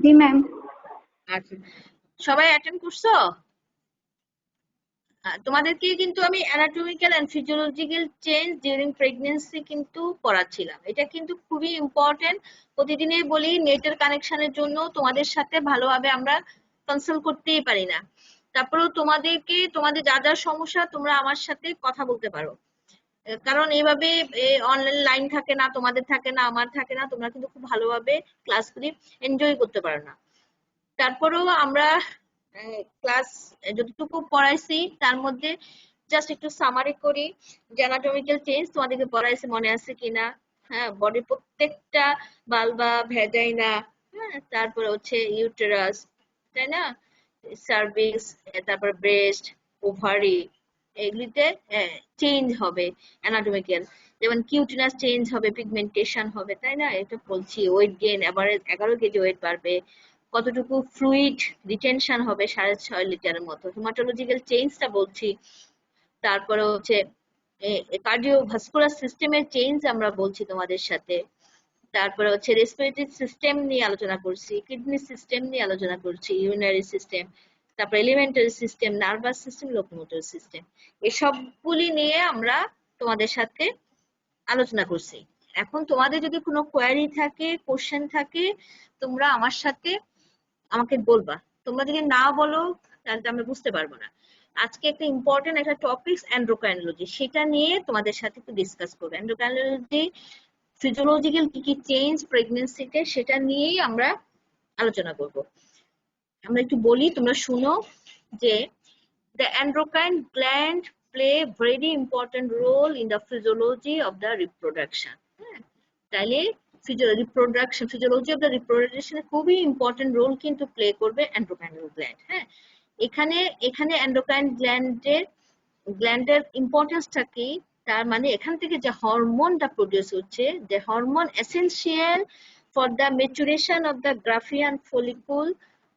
জি ma'am. আচ্ছা, সবাই attend করছো? তোমাদেরকে কিন্তু আমি anatomical and physiological change during pregnancy কিন্তু পড়াচ্ছিলাম। এটা কিন্তু খুবই ইম্পর্টেন্ট। প্রতিদিনই বলি নেটের কানেকশনের জন্য তোমাদের সাথে ভালোভাবে আমরা কনসাল্ট করতেই পারি না। তারপরেও তোমাদেরকে তোমাদের যা যা সমস্যা তোমরা আমার সাথে কথা বলতে পারো। কারণ এইভাবে অনলাইন লাইন থাকে না, তোমাদের থাকে না, আমার থাকে না, তোমরা কিন্তু খুব ভালোভাবে ক্লাসগুলি এনজয় করতে পারো না। তারপরেও আমরা ক্লাস যতটুকু পড়াইছি তার মধ্যে জাস্ট একটু সামারি করি যে অ্যানাটমিক্যাল চেঞ্জ তোমাদেরকে পড়াইছি মনে আছে কিনা। হ্যাঁ, বডির প্রত্যেকটা ভালভা, ভ্যাজাইনা, হ্যাঁ, তারপরে হচ্ছে ইউটেরাস, তাই না, সার্ভিক্স, তারপর ব্রেস্ট, ওভারি, এগুলিতে চেঞ্জ হবে অ্যানাটমিক্যাল। যেমন কিউটিনাস চেঞ্জ হবে, পিগমেন্টেশন হবে, তাই না, এটা বলছি। Weight gain, average 11 KG weight বাড়বে, কতটুকু ফ্লুইড রিটেনশন হবে, 6.5 লিটারের মতো। হিমাটোলজিক্যাল চেঞ্জটা বলছি। তারপরে হচ্ছে কার্ডিওভাস্কুলার সিস্টেমের চেঞ্জ আমরা বলছি তোমাদের সাথে। তারপরে হচ্ছে রেসপিরেটরি সিস্টেম নিয়ে আলোচনা করছি, কিডনি সিস্টেম নিয়ে আলোচনা করছি, ইউরিনারি সিস্টেম, তারপর alimentary system, nervous system, locomotor system, এসবগুলি নিয়ে আমরা তোমাদের সাথে আলোচনা করছি। এখন তোমাদের যদি কোনো কোয়ারি থাকে, কোশ্চেন থাকে, তোমরা আমার সাথে আমাকে বলবা। তোমরা যদি না বলো তাহলে তো আমরা বুঝতে পারবো না। আজকে একটা ইম্পর্টেন্ট একটা টপিক অ্যান্ড্রোক্রাইনোলজি, সেটা নিয়ে তোমাদের সাথে একটু ডিসকাস করবো। অ্যান্ড্রোক্রাইনোলজি ফিজিওলজিক্যাল কি কি চেঞ্জ প্রেগন্যান্সিতে, সেটা নিয়েই আমরা আলোচনা করব। আমরা একটু বলি, তোমরা শুনো যে the endocrine gland play very important role in the physiology of the reproduction. হ্যাঁ, তাইলে ফিজিওলজি অফ দ্য রিপ্রোডাকশন খুবই ইম্পর্টেন্ট রোল কিন্তু প্লে করবে এন্ডোক্রাইনাল গ্ল্যান্ড। হ্যাঁ, এখানে এখানে এন্ডোক্রাইন গ্ল্যান্ডের ইম্পর্টেন্সটা কি? তার মানে এখান থেকে যে হরমোনটা প্রডিউস হচ্ছে, যে hormone essential for the maturation of the Graafian follicle,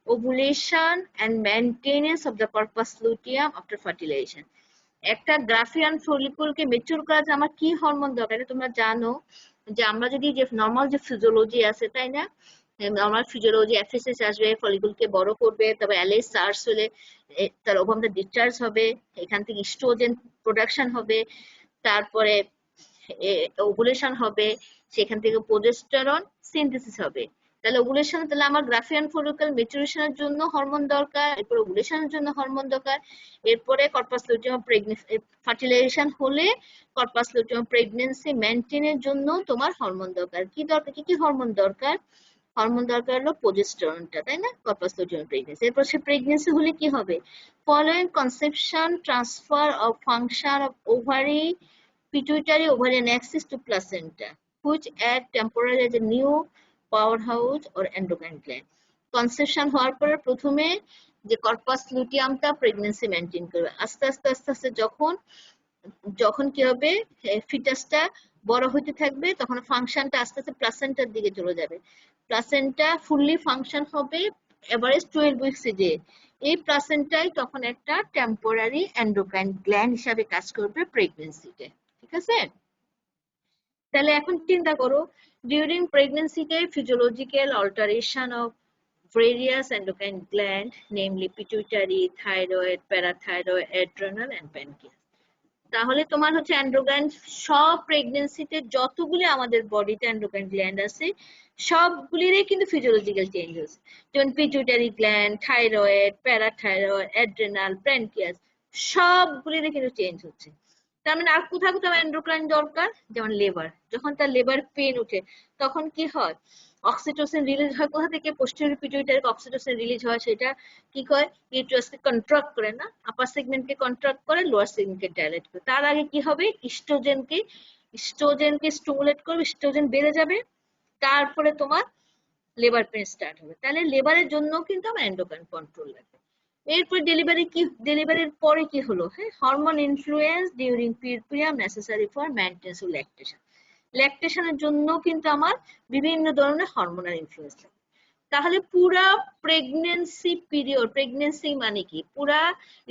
ovulation and maintenance of the corpus luteum after fertilisation. একটা গ্রাফিয়ান ফলিকুলকে মেচুর করার জন্য আমার কি হরমোন দরকার, এটা তোমরা জানো। যে আমরা যদি যে নর্মাল যে ফিজিওলজি আছে, তাই না, নর্মাল ফিজিওলজি এফএসএস আসবে, ফলিকুলকে বড় করবে, তবে এলএস সার্চ হলে তার ওভামটা ডিসচার্জ হবে, এখান থেকে ইস্ট্রোজেন প্রোডাকশন হবে, তারপরে ওভুলেশন হবে, সেখান থেকে প্রোজেস্টেরন সিনথেসিস হবে। তাহলে ওভুলেশন, তাহলে আমার গ্রাফিয়ান ফলিকল ম্যাচুরেশনের জন্য হরমোন দরকার, এরপর ওভুলেশনের জন্য হরমোন দরকার, এরপরে কর্পাস লুটিয়াম ফার্টিলাইজেশন হলে কর্পাস লুটিয়াম প্রেগন্যান্সি মেইনটেইনের জন্য তোমার হরমোন দরকার। কি দরকার, কি কি হরমোন দরকার? হরমোন দরকার হলো প্রোজেস্টেরনটা, তাই না, কর্পাস লুটিয়াম প্রেগন্যান্সি। এরপর সে প্রেগন্যান্সি হলে কি হবে? Following conception transfer of function of ovary, pituitary ovarian axis to placenta, which act temporarily as a new powerhouse or endocrine gland. Conception হওয়ার পরে প্রথমে যে কর্পাস লুটিয়ামটা প্রেগন্যান্সি মেনটেন করবে, আস্তে আস্তে আস্তে আস্তে যখন যখন কি হবে, ফিটাসটা বড় হইতে থাকবে, তখন ফাংশনটা আস্তে আস্তে প্লাসেন্টার দিকে চলে যাবে। প্লাসেন্টা ফুললি ফাংশন হবে এভারেজ 12 উইকস এ। এই প্লাসেন্টাই তখন একটা টেম্পোরারি এন্ডোক্রাইন গ্ল্যান্ড হিসাবে কাজ করবে প্রেগন্যান্সিতে। ঠিক আছে? তাহলে এখন চিন্তা করো, ডিউরিং প্রেগন্যান্সিতে physiological alteration of various endocrine gland, namely pituitary, thyroid, parathyroid, adrenal and pancreas. তাহলে তোমার হচ্ছে এন্ডোক্রাইন, সব প্রেগন্যান্সিতে যতগুলি আমাদের বডিতে এন্ডোক্রাইন গ্ল্যান্ড আছে সবগুলিরই কিন্তু ফিজিওলজিক্যাল চেঞ্জ হচ্ছে। যেমন pituitary gland, thyroid, parathyroid, adrenal, pancreas, সবগুলিরই কিন্তু চেঞ্জ হচ্ছে। তার মানে আর কোথাও কোথাও এন্ডোক্রাইন দরকার, যেমন লিভার, যখন তার লিভার পেন উঠে তখন কি হয়, অক্সিটোসিন রিলিজ হয় কোথা থেকে? পোস্টেরিয়র পিটুইটারি অক্সিটোসিন রিলিজ হয়, সেটা কি করে, ইউটেরাসকে কন্ট্রাক্ট করে, না, আপার সেগমেন্টকে কন্ট্রাক্ট করে, লোয়ার সেগমেন্টকে ডাইলেট করে। তার আগে কি হবে, ইস্ট্রোজেনকে স্টিমুলেট করবে, ইস্ট্রোজেন বেড়ে যাবে, তারপরে তোমার লেবার পেন স্টার্ট হবে। তাহলে লেবারের জন্য কিন্তু আমার এন্ডোক্রাইন কন্ট্রোল লাগবে। এরপর ডেলিভারির পরে কি হলো, হ্যাঁ, hormone influence during period necessary for maintenance of lactation. ল্যাকটেশনের জন্য কিন্তু আমার বিভিন্ন ধরনের হরমোনাল ইনফ্লুয়েন্স লাগে। তাহলে পুরা প্রেগন্যান্সি পিরিয়ড, প্রেগন্যান্সি মানে কি, পুরা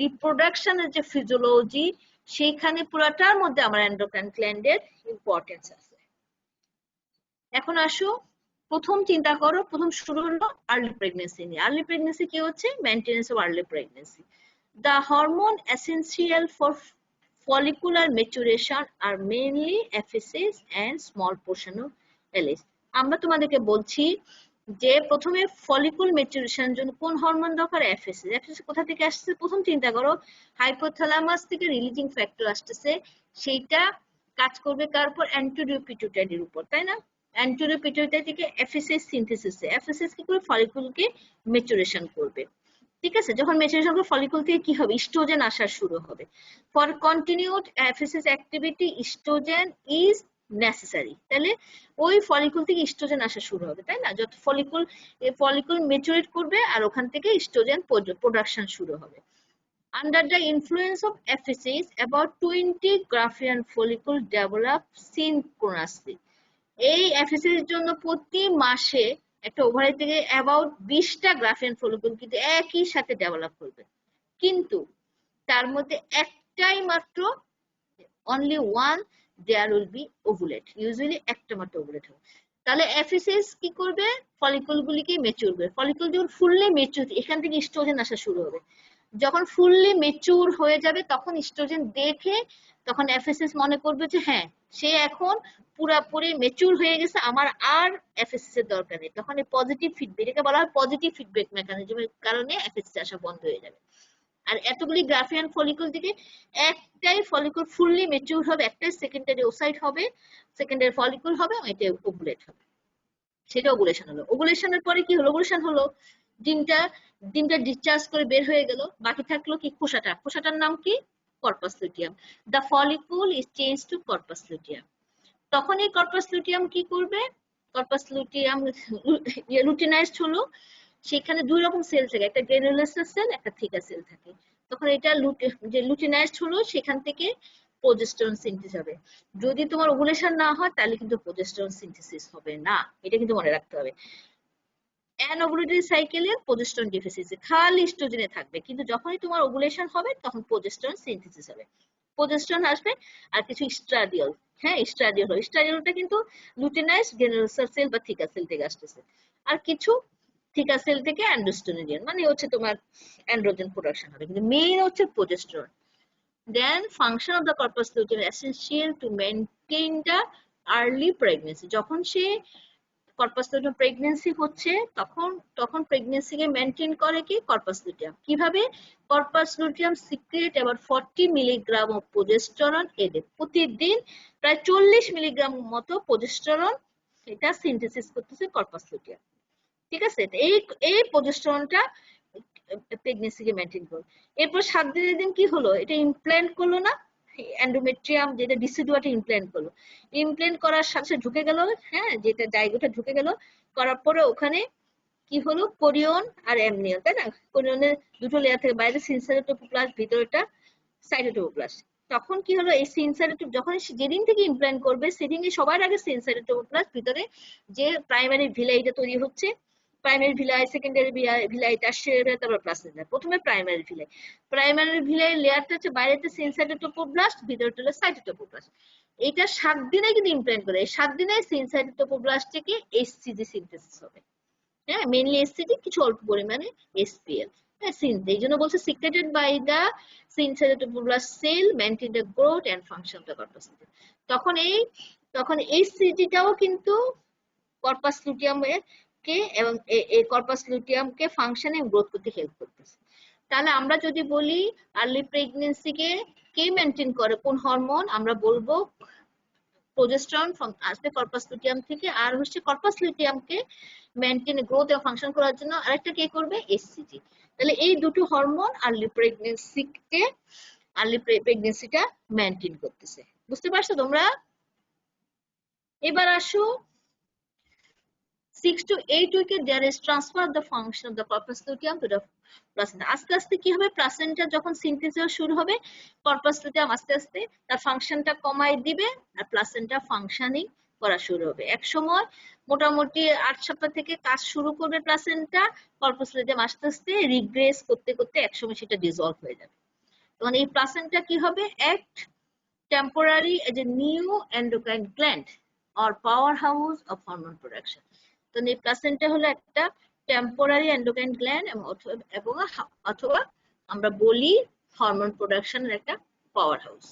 রিপ্রোডাকশনের যে ফিজিওলজি, সেইখানে পুরাটার মধ্যে আমার এন্ডোক্রাইন গ্ল্যান্ডের ইম্পর্টেন্স আছে। এখন আসো প্রথম চিন্তা করো, প্রথম শুরু হলো আর্লি প্রেগনেন্সি নিয়ে। আর্লি প্রেগনেন্সি কি হচ্ছে? Maintenance of early pregnancy. The hormone essential for follicular maturation are mainly FSH and small portion of LH. আমরা তোমাদেরকে বলছি যে প্রথমে ফলিকুল ম্যাচুরেশন জন্য কোন হরমোন দরকার? এফএসএস। এফএসএস কোথা থেকে আসছে? প্রথম চিন্তা করো, হাইপোথ্যালামাস থেকে রিলিজিং ফ্যাক্টর আসতেছে, সেইটা কাজ করবে কার উপর? অ্যান্টেরিয়র পিটুইটারির উপর, তাই না? অ্যান্টেরিয়র পিটুইটারি থেকে এফএসএস সিনথেসিস, এফএসএস কি করে? ফলিকুলকে ম্যাচুরেশন করবে। ঠিক আছে, যখন ম্যাচুরেশন করবে ফলিকুল থেকে কি হবে? ইস্ট্রোজেন আসা শুরু হবে। For continued FSS activity oestrogen is necessary. তাহলে ওই ফলিকুল থেকে ইস্ট্রোজেন আসা শুরু হবে, তাই না? যত ফলিকুল ম্যাচুরেট করবে আর ওখান থেকে ইস্ট্রোজেন প্রোডাকশন শুরু হবে। Under the influence of FSH, about 20 Graafian follicles develop synchronously. এই এফএসএস এর জন্য প্রতি মাসে একটা ওভারি থেকে অ্যাবাউট 20টা গ্রাফিয়ান ফলিকুল কিন্তু একই সাথে ডেভেলপ করবে, কিন্তু তার মধ্যে একটাই মাত্র, only one, there will be ovulate, usually একটা মাত্র ওভুলেট হবে। তাহলে এফএসএস কি করবে? ফলিকুল গুলিকে মেচুর করবে। ফলিকুল যখন ফুললি মেচুর, এখান থেকে ইস্ট্রোজেন আসা শুরু হবে। যখন ফুললি মেচুর হয়ে যাবে তখন ইস্ট্রোজেন দেখে তখন এফএসএস মনে করবে যে হ্যাঁ, সে এখন পুরাপুরি মেচুর হয়ে গেছে, আমার আর এফএসএস এর দরকার নেই। তখন এই পজিটিভ ফিডব্যাক, এটাকে বলা হয় পজিটিভ ফিডব্যাক মেকানিজমের কারণে এফএসএস আসা বন্ধ হয়ে যাবে। আর এতগুলি গ্রাফিয়ান ফলিকুল থেকে একটাই ফলিকুল ফুললি মেচুর হবে, একটাই সেকেন্ডারি ওসাইট হবে, সেকেন্ডারি ফলিকুল হবে, এটা ওভুলেট হবে। সেটা ওভুলেশন হলো। ওভুলেশনের পরে কি হলো? ওভুলেশন হলো, ডিমটা ডিসচার্জ করে বের হয়ে গেল, বাকি থাকলো কি? খোসাটা। খোসাটার নাম কি? Corpus luteum. The follicle is change to corpus luteum. তখন এই কর্পাস লুটিয়াম কি করবে? কর্পাস লুটিয়াম লুটিনাইজড হলো, সেখানে দুই রকম সেল থাকে, একটা গ্রানুলোসার সেল, একটা থিকার সেল থাকে। তখন এটা যে লুটিনাইজড হলো, সেখান থেকে প্রোজেস্টেরন সিনথেসিস হবে। যদি তোমার ওভুলেশন না হয় তাহলে কিন্তু প্রোজেস্টেরন সিনথেসিস হবে না, এটা কিন্তু মনে রাখতে হবে। অ্যানওভুলেটরি সাইকেলে প্রোজেস্টেরন ডেফিসিয়েন্সি, খালি ইস্ট্রোজেনে থাকবে, কিন্তু যখনই তোমার ওভুলেশন হবে তখন প্রোজেস্টেরন সিনথেসিস হবে। প্রোজেস্টেরন আসবে আর কিছু স্ট্রাডিওল, হ্যাঁ স্ট্রাডিওল হয়, স্ট্রাডিওলটা কিন্তু লুটিনাইজড গ্রানুলোসার সেল বা থিকার সেল থেকে আসতেছে, আর কিছু থিকার সেল থেকে অ্যান্ড্রোস্টেনোজেন, মানে হচ্ছে তোমার অ্যান্ড্রোজেন প্রোডাকশন হবে, কিন্তু মেইন হচ্ছে progesterone. Then function of the corpus luteum is essential to maintain the early pregnancy. যখন সে কর্পাস লুটিয়াম প্রেগন্যান্সি হচ্ছে তখন তখন প্রেগন্যান্সিকে মেনটেন করে কি? Corpus luteum. কিভাবে? Corpus luteum secrete about 40 milligram of progesterone a day. প্রতিদিন প্রায় 40 মিলিগ্রাম মতো প্রোজেস্টেরন এটা সিনথেসিস করতেছে কর্পাস লুটিয়াম। ঠিক আছে, এই এই প্রোজেস্টেরনটা প্রেগন্যান্সিকে মেনটেন করবে। এরপর 7 দিনের দিন কি হলো? এটা ইমপ্ল্যান্ট করলো না, এন্ডোমেট্রিয়াম যেটা ডিসিডুয়াটা ইমপ্ল্যান্ট করলো। ইমপ্ল্যান্ট করার সাথে ঢুকে গেল, হ্যাঁ, যেটা জাইগোটা ঢুকে গেল, করার পরে ওখানে কি হলো? কোরিয়ন আর অ্যামনিয়ন, তাই না? কোরিয়নের দুটো লেয়ার থেকে, বাইরে সিনসাইটোপ্লাস্ট, ভিতরেটা সাইটোটোপ্লাস্ট। তখন কি হলো? এই সিনসাইটোপ যখন যেদিন থেকে ইমপ্ল্যান্ট করবে সেদিনই সবার আগে সিনসাইটোপ্লাস্ট ভিতরে যে প্রাইমারি ভিলাইটা তৈরি হচ্ছে, primary villi, secondary villi, tertiary villi, তারপর প্লাসেন্টা। প্রথমে প্রাইমারি ভিলাই, প্রাইমারি ভিলাই লেয়ারটা হচ্ছে বাইরেতে সিনসাইটোটোপ্লাস্ট, ভিতরটা হলো সাইটোটোপ্লাস্ট। এটা 7 দিনে কিন্তু ইমপ্ল্যান্ট করে, এই 7 দিনে সিনসাইটোপ্লাস্ট থেকে এইচসিজি সিনথেসিস হবে। হ্যাঁ, মেইনলি এসসিজি, কিছু অল্প পরিমাণে এসপিএল। হ্যাঁ, এই জন্য বলছে secreted by the syncytioplast cell maintain the growth and function of the corpus luteum. তখন এইচসিজিটাও কিন্তু কর্পাস লুটিয়াম কে এবং এই কর্পাস লুটিয়াম কে ফাংশনে গ্রোথ করতে হেল্প করতেছে। তাহলে আমরা যদি বলি আর্লি প্রেগন্যান্সি কে মেইনটেইন করে? কোন হরমোন? আমরা বলবো প্রোজেস্টেরন আসবে কর্পাস লুটিয়াম থেকে, আর হচ্ছে কর্পাস লুটিয়ামকে মেইনটেইন গ্রোথ এবং ফাংশন করার জন্য আরেকটা কে করবে? এসসিজি। তাহলে এই দুটো হরমোন আর্লি প্রেগন্যান্সিটা মেইনটেইন করতেছে। বুঝতে পারছো তোমরা? এবার আসো 6 to 8 week there is transfer of the function of the corpus luteum to the placenta. আস্তে আস্তে কি হবে? প্লাসেন্টা যখন সিনথেসিস শুরু হবে, কর্পাস লুটিয়াম আস্তে আস্তে তার ফাংশনটা কমাই দিবে আর প্লাসেন্টা ফাংশনিং করা শুরু হবে। এক সময় মোটামুটি 8 সপ্তাহ থেকে কাজ শুরু করবে প্লাসেন্টা, কর্পাস লুটিয়াম আস্তে আস্তে রিগ্রেস করতে করতে একসময় সেটা ডিসলভ হয়ে যাবে। তখন এই প্লাসেন্টা কি হবে? Act temporary as a new endocrine gland or powerhouse of hormone production. এই প্লাসেন্টা হলো একটা টেম্পোরারি এন্ডোক্রাইন গ্ল্যান্ড এবং অথবা আমরা বলি হরমোন প্রোডাকশনের একটা পাওয়ার হাউস।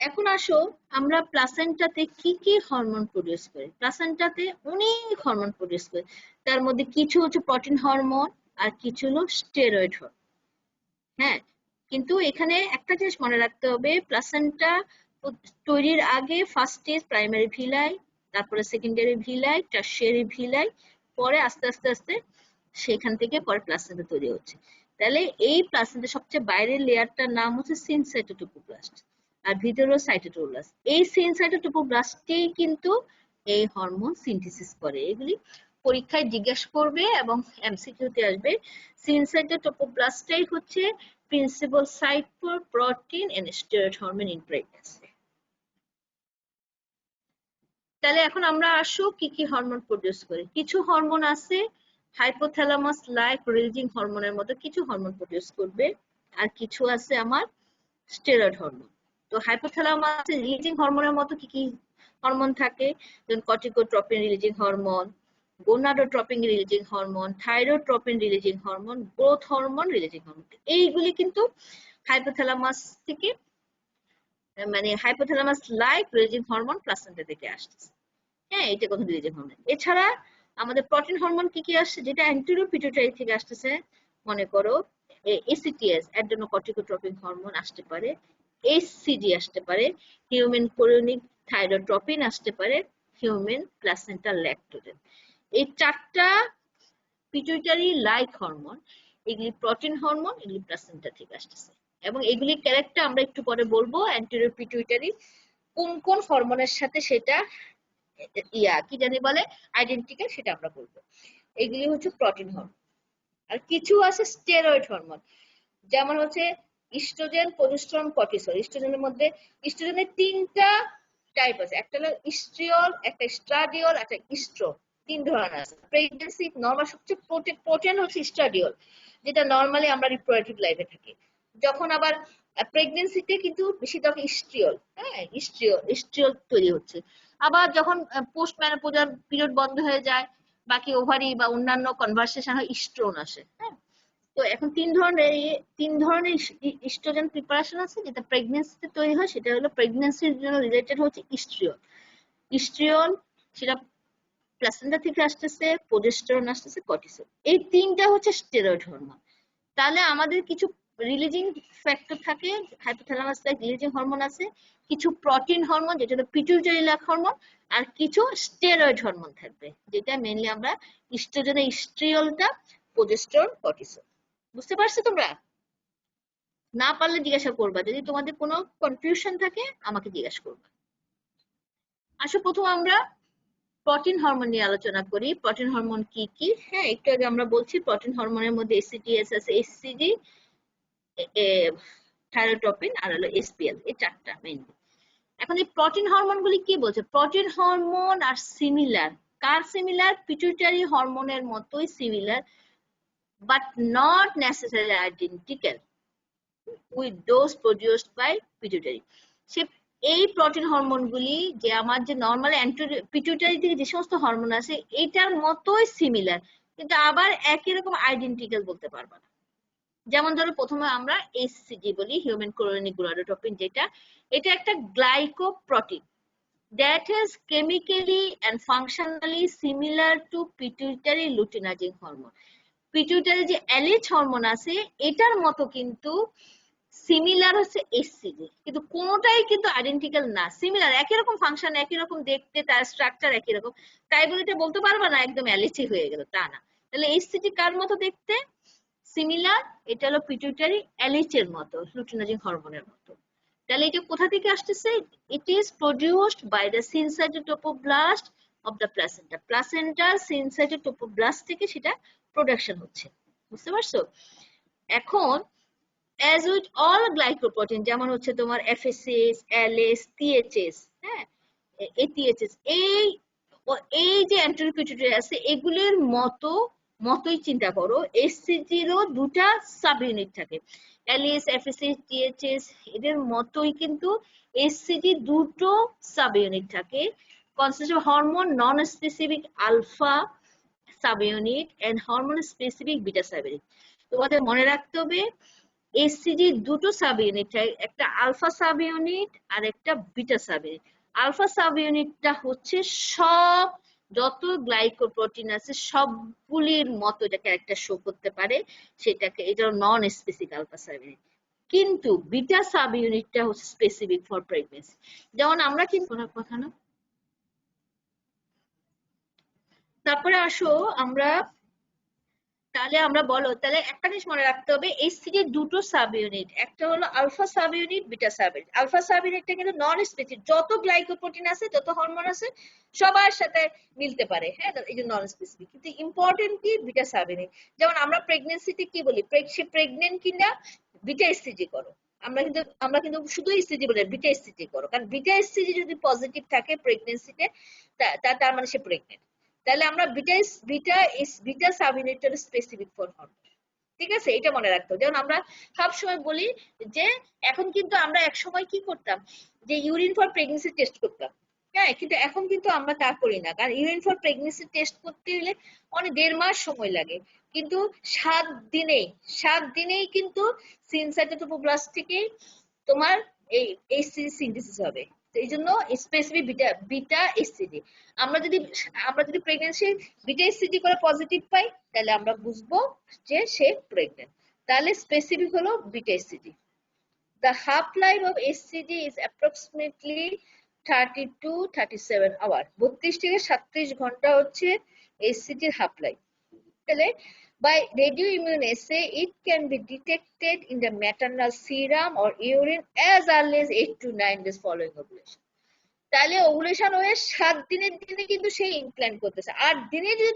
এখন আসো আমরা প্লাসেন্টাতে কি কি হরমোন প্রডিউস করি। প্লাসেন্টাতে অনেক হরমোন প্রডিউস করি, তার মধ্যে কিছু হচ্ছে প্রোটিন হরমোন আর কিছু হলো স্টেরয়েড হরমোন। হ্যাঁ, কিন্তু এখানে একটা জিনিস মনে রাখতে হবে, প্লাসেন্টা তৈরির আগে ফার্স্ট স্টেজ প্রাইমারি ভিলাই, তারপরে সেকেন্ডারি ভিলাই, টারশিয়ারি ভিলাই, পরে আস্তে আস্তে আস্তে সেখান থেকে পরে প্লাসেন্টা তৈরি হচ্ছে। তাহলে এই প্লাসেন্টা সবচেয়ে বাইরের লেয়ারটার নাম হচ্ছে সিনসাইটোটোকোপ্লাস্ট আর ভিতরে সাইটোটোপ্লাস। এই সিনসাইটোটোকোপ্লাস্টই কিন্তু এই হরমোন সিনথেসিস করে। এগুলি পরীক্ষায় জিজ্ঞাসা করবে এবং এমসিকিউতে আসবে। সিনসাইটোটোকোপ্লাস্টই হচ্ছে principal site for protein and steroid hormone in pregnancy. তাহলে এখন আমরা আসো কি কি হরমোন প্রডিউস করে। কিছু হরমোন আছে হাইপোথ্যালামাস লাইক রিলিজিং হরমোনের মতো কিছু হরমোন প্রডিউস করবে, আর কিছু আছে আমার স্টেরয়েড হরমোন। তো হাইপোথ্যালামাস রিলিজিং হরমোনের মতো কি কি হরমোন থাকে, যেমন corticotropin releasing hormone, gonadotropin releasing hormone, thyrotropin releasing hormone, growth hormone releasing hormone. এইগুলি কিন্তু হাইপোথ্যালামাস থেকে মানে hypothalamus like releasing hormone placenta থেকে আসছে। হ্যাঁ, এটা কথা রিলিজিং হরমোন। এছাড়া আমাদের প্রোটিন হরমোন কি কি আসছে যেটা অ্যান্টেরিয়র পিটুইটারি থেকে আসতেছে, মনে করো এসিটিএস অ্যাডেনোকর্টিকোট্রপিন হরমোন আসতে পারে, এইচসিজি আসতে পারে, হিউম্যান কোরিওনিক থাইরোট্রপিন আসতে পারে, হিউম্যান প্লাসেন্টাল ল্যাক্টোজেন। এই চারটা পিটুইটারি লাইক হরমোন, এগুলি প্রোটিন হরমোন, এগুলি প্লাসেন্টা থেকে আসতেছে। এবং এগুলি ক্যারেক্টার আমরা একটু পরে বলবো, অ্যান্টেরিয়র পিটুইটারি কোন কোন হরমোনের সাথে সেটা কি জানি বলে আইডেন্টিক্যাল, সেটা আমরা বলবো। এগুলি হচ্ছে প্রোটিন হরমোন। আর কিছু আছে স্টেরয়েড হরমোন, যেমন হচ্ছে ইস্ট্রোজেন, প্রোজেস্টেরন, কর্টিসল। ইস্ট্রোজেনের মধ্যে ইস্ট্রোজেনের তিনটা টাইপ আছে, একটা হলো ইস্ট্রিয়ল, একটা স্ট্রাডিওল, একটা ইস্ট্রো। তিন ধরনের আছে। প্রেগন্যান্সি নরমাল সবচেয়ে পোটেন্ট হচ্ছে স্ট্রাডিওল, যেটা নরমালি আমরা রিপ্রোডাক্টিভ লাইফে থাকি। যখন আবার প্রেগন্যান্সিতে কিন্তু বেশিরভাগ ইস্ট্রিয়ল, হ্যাঁ ইস্ট্রিয়ল তৈরি হচ্ছে। আবার যখন পোস্ট ম্যানোপজাল পিরিয়ড বন্ধ হয়ে যায়, বাকি ওভারি বা অন্যান্য কনভার্সেশন হয়, ইস্ট্রোন আসে। হ্যাঁ, তো এখন তিন ধরনের ইস্ট্রোজেন প্রিপারেশন আছে, যেটা প্রেগন্যান্সিতে তৈরি হয়। সেটা হলো প্রেগন্যান্সির জন্য রিলেটেড হচ্ছে ইস্ট্রিয়ল সেটা প্লাসেন্টা থেকে আসতেছে, প্রোজেস্টেরন আসতেছে, কর্টিসল। এই তিনটা হচ্ছে স্টেরয়েড হরমোন। তাহলে আমাদের কিছু রিলিজিং ফ্যাক্টর থাকে, হাইপোথ্যালামাস লাইক রিলিজিং হরমোন আছে, কিছু প্রোটিন হরমোন যেটা হলো পিটুইটারি লাইক হরমোন, আর কিছু স্টেরয়েড হরমোন থাকবে, যেটা মেইনলি আমরা ইস্ট্রোজেনের ইস্ট্রিয়লটা, প্রোজেস্টেরন, কর্টিসল। বুঝতে পারছো তোমরা? না পারলে জিজ্ঞাসা করবা, যদি তোমাদের কোনো কনফিউশন থাকে আমাকে জিজ্ঞাসা করবা। আসো প্রথম আমরা প্রোটিন হরমোন নিয়ে আলোচনা করি। প্রোটিন হরমোন কি কি? হ্যাঁ, একটু আগে আমরা বলছি প্রোটিন হরমোনের মধ্যে এসিটিএস আছে, এইচসিজি, থাইরোট্রপিন আর হলো এসপিএল, এই চারটা মেইনলি। এখন এই প্রোটিন হরমোনগুলি কি বলছে? প্রোটিন হরমোন আর সিমিলার। কার সিমিলার? পিটুইটারি হরমোনের মতোই similar, but not necessarily identical with those produced by pituitary. সে এই প্রোটিন হরমোনগুলি যে আমার যে নরমাল পিটুইটারি থেকে যে সমস্ত হরমোন আছে এটার মতোই সিমিলার, কিন্তু আবার একই রকম আইডেন্টিক্যাল বলতে পারবা না। যেমন ধরো প্রথমে আমরা এইচসিজি বলি, হিউম্যান কোরিওনিক গোনাডোট্রপিন, যেটা এটা একটা glycoprotein that is chemically and functionally similar to pituitary luteinizing hormone. Pituitary যে LH হরমোন আছে এটার মতো কিন্তু সিমিলার হচ্ছে এসসিজি, কিন্তু কোনোটাই কিন্তু আইডেন্টিক্যাল না। সিমিলার, একই রকম ফাংশন, একই রকম দেখতে, তার স্ট্রাকচার একই রকম, তাই বলে এটা বলতে পারবা না একদম LH হয়ে গেল, তা না। তাহলে এইচসিজি কার মতো দেখতে? সিমিলার। এটা হলো পিটুইটারি LH এর মতো, লুটিনাজিং হরমোনের মতো। তাহলে এটা কোথা থেকে আসতেছে? It is produced by the syncytiotrophoblast of the placenta. প্লাসেন্টার সিনসাইটোটোপোব্লাস্ট থেকে সেটা প্রোডাকশন হচ্ছে। বুঝতে পারছো? এখন as with all glycoprotein, যেমন হচ্ছে তোমার FSH, LH, THS, হ্যাঁ, ATHS, এই যে অ্যান্টেরিয়র পিটুইটারি আছে এগুলির মতোই চিন্তা করো, এসসিজিরও দুটা সাব ইউনিট থাকে। LH, FSH, THS এদের মতোই কিন্তু এসসিজি দুটো সাব ইউনিট থাকে। consists of hormone non-specific alpha subunit and hormone specific beta subunit. তোমাদের মনে রাখতে হবে HCG দুটো সাব ইউনিট, একটা আলফা সাব ইউনিট আর একটা beta sub unit. Alpha sub ইউনিটটা হচ্ছে সব যত গ্লাইকোপ্রোটিন আছে সবগুলির মতো এটা ক্যারেক্টার শো করতে পারে, সেটাকে এটা non specific alpha sub unit. কিন্তু বিটা সাব ইউনিটটা হচ্ছে স্পেসিফিক ফর প্রেগন্যান্সি। যেমন আমরা কিন্তু কথা না, তারপরে আসো আমরা তাহলে আমরা বলো তাহলে একটা জিনিস মনে রাখতে হবে HCG দুটো সাব ইউনিট, একটা হলো alpha sub unit beta sub unit. Alpha sub ইউনিটটা কিন্তু নন স্পেসিফিক, যত গ্লাইকোপ্রোটিন আছে যত হরমোন আছে সবার সাথে মিলতে পারে, হ্যাঁ এই যে নন স্পেসিফিক। কিন্তু ইম্পর্টেন্ট কি বিটা সাব ইউনিট। যেমন আমরা প্রেগন্যান্সিতে কি বলি, সে প্রেগনেন্ট কিনা বিটা HCG করো, আমরা কিন্তু শুধু HCG বলি বিটা HCG করো, কারণ বিটা HCG যদি পজিটিভ থাকে প্রেগন্যান্সিতে তার মানে সে প্রেগনেন্ট। তাহলে আমরা বিটা সাব ইউনিটের স্পেসিফিক ফর হরমোন, ঠিক আছে, এটা মনে রাখতে হবে। যেমন আমরা সব সময় বলি যে এখন কিন্তু আমরা এক সময় কি করতাম যে ইউরিন ফর প্রেগন্যান্সি টেস্ট করতাম, হ্যাঁ, কিন্তু এখন কিন্তু আমরা তা করি না, কারণ ইউরিন ফর প্রেগন্যান্সি টেস্ট করতে গেলে অনেক 1.5 মাস সময় লাগে, কিন্তু 7 দিনেই কিন্তু সিনসাইটোটোপ্লাস্ট থেকে তোমার এই HCG সিনথেসিস হবে। এই জন্য স্পেসিফিক বিটা HCG। আমরা যদি প্রেগন্যান্সি বিটা HCG করে পজিটিভ পাই তাহলে আমরা বুঝবো যে সে প্রেগনেন্ট, তাহলে স্পেসিফিক হলো beta HCG। The half-life of HCG is approximately 30 to 37 hours. 32 থেকে 37 ঘন্টা হচ্ছে HCG এর হাফ লাইফ। তাহলে by radioimmunoassay it can be detected in the maternal serum or urine as early as 8 to 9 days following ovulation. তাহলে ovulation হয়ে 7 দিনের দিনে কিন্তু সেই ইমপ্ল্যান্ট করতেছে। 8 দিনে যদি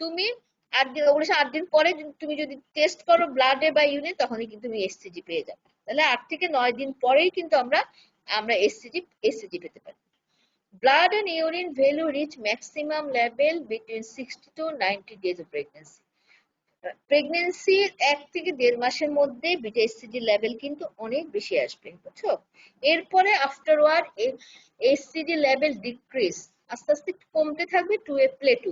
তুমি 8 দিন ওভুলেশন 8 দিন পরে তুমি যদি টেস্ট করো ব্লাডে বা ইউরিনে তখনই কিন্তু তুমি HCG পেয়ে যাবে। তাহলে 8 থেকে 9 দিন পরেই কিন্তু আমরা HCG পেতে পারি। Blood and urine value reach maximum level between 60 to 90 days of pregnancy. প্রেগন্যান্সির 1 থেকে 1.5 মাসের মধ্যে বিটা HCG লেভেল কিন্তু অনেক বেশি আসবে, বুঝছো? এরপরে আফটারওয়ার্ড HCG লেভেল ডিক্রিজ, আস্তে আস্তে কমতে থাকবে to a plateau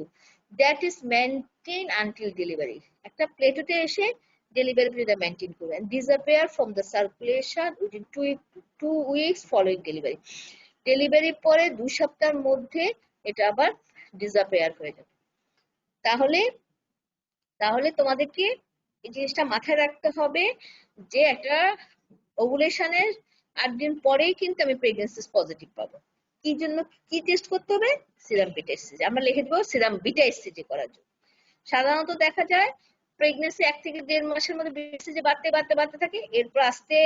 that is maintain until delivery. একটা প্লেটুতে এসে ডেলিভারি পিরিয়ড মেইনটেইন করবে and disappear from the circulation within 2 weeks following delivery. ডেলিভারির পরে 2 সপ্তাহের মধ্যে এটা আবার ডিসঅ্যাপিয়ার হয়ে যাবে। তাহলে তোমাদেরকে এই জিনিসটা মাথায় রাখতে হবে যে একটা ওভুলেশনের 8 দিন পরেই কিন্তু আমি প্রেগন্যান্সি পজিটিভ পাবো। কি জন্য কি টেস্ট করতে হবে? Serum beta HCG। আমরা লিখে দেবো সিরাম বিটা HCG করার জন্য। সাধারণত দেখা যায় প্রেগন্যান্সি 1 থেকে 1.5 মাসের মধ্যে বিটা HCG বাড়তে থাকে, এরপর আস্তে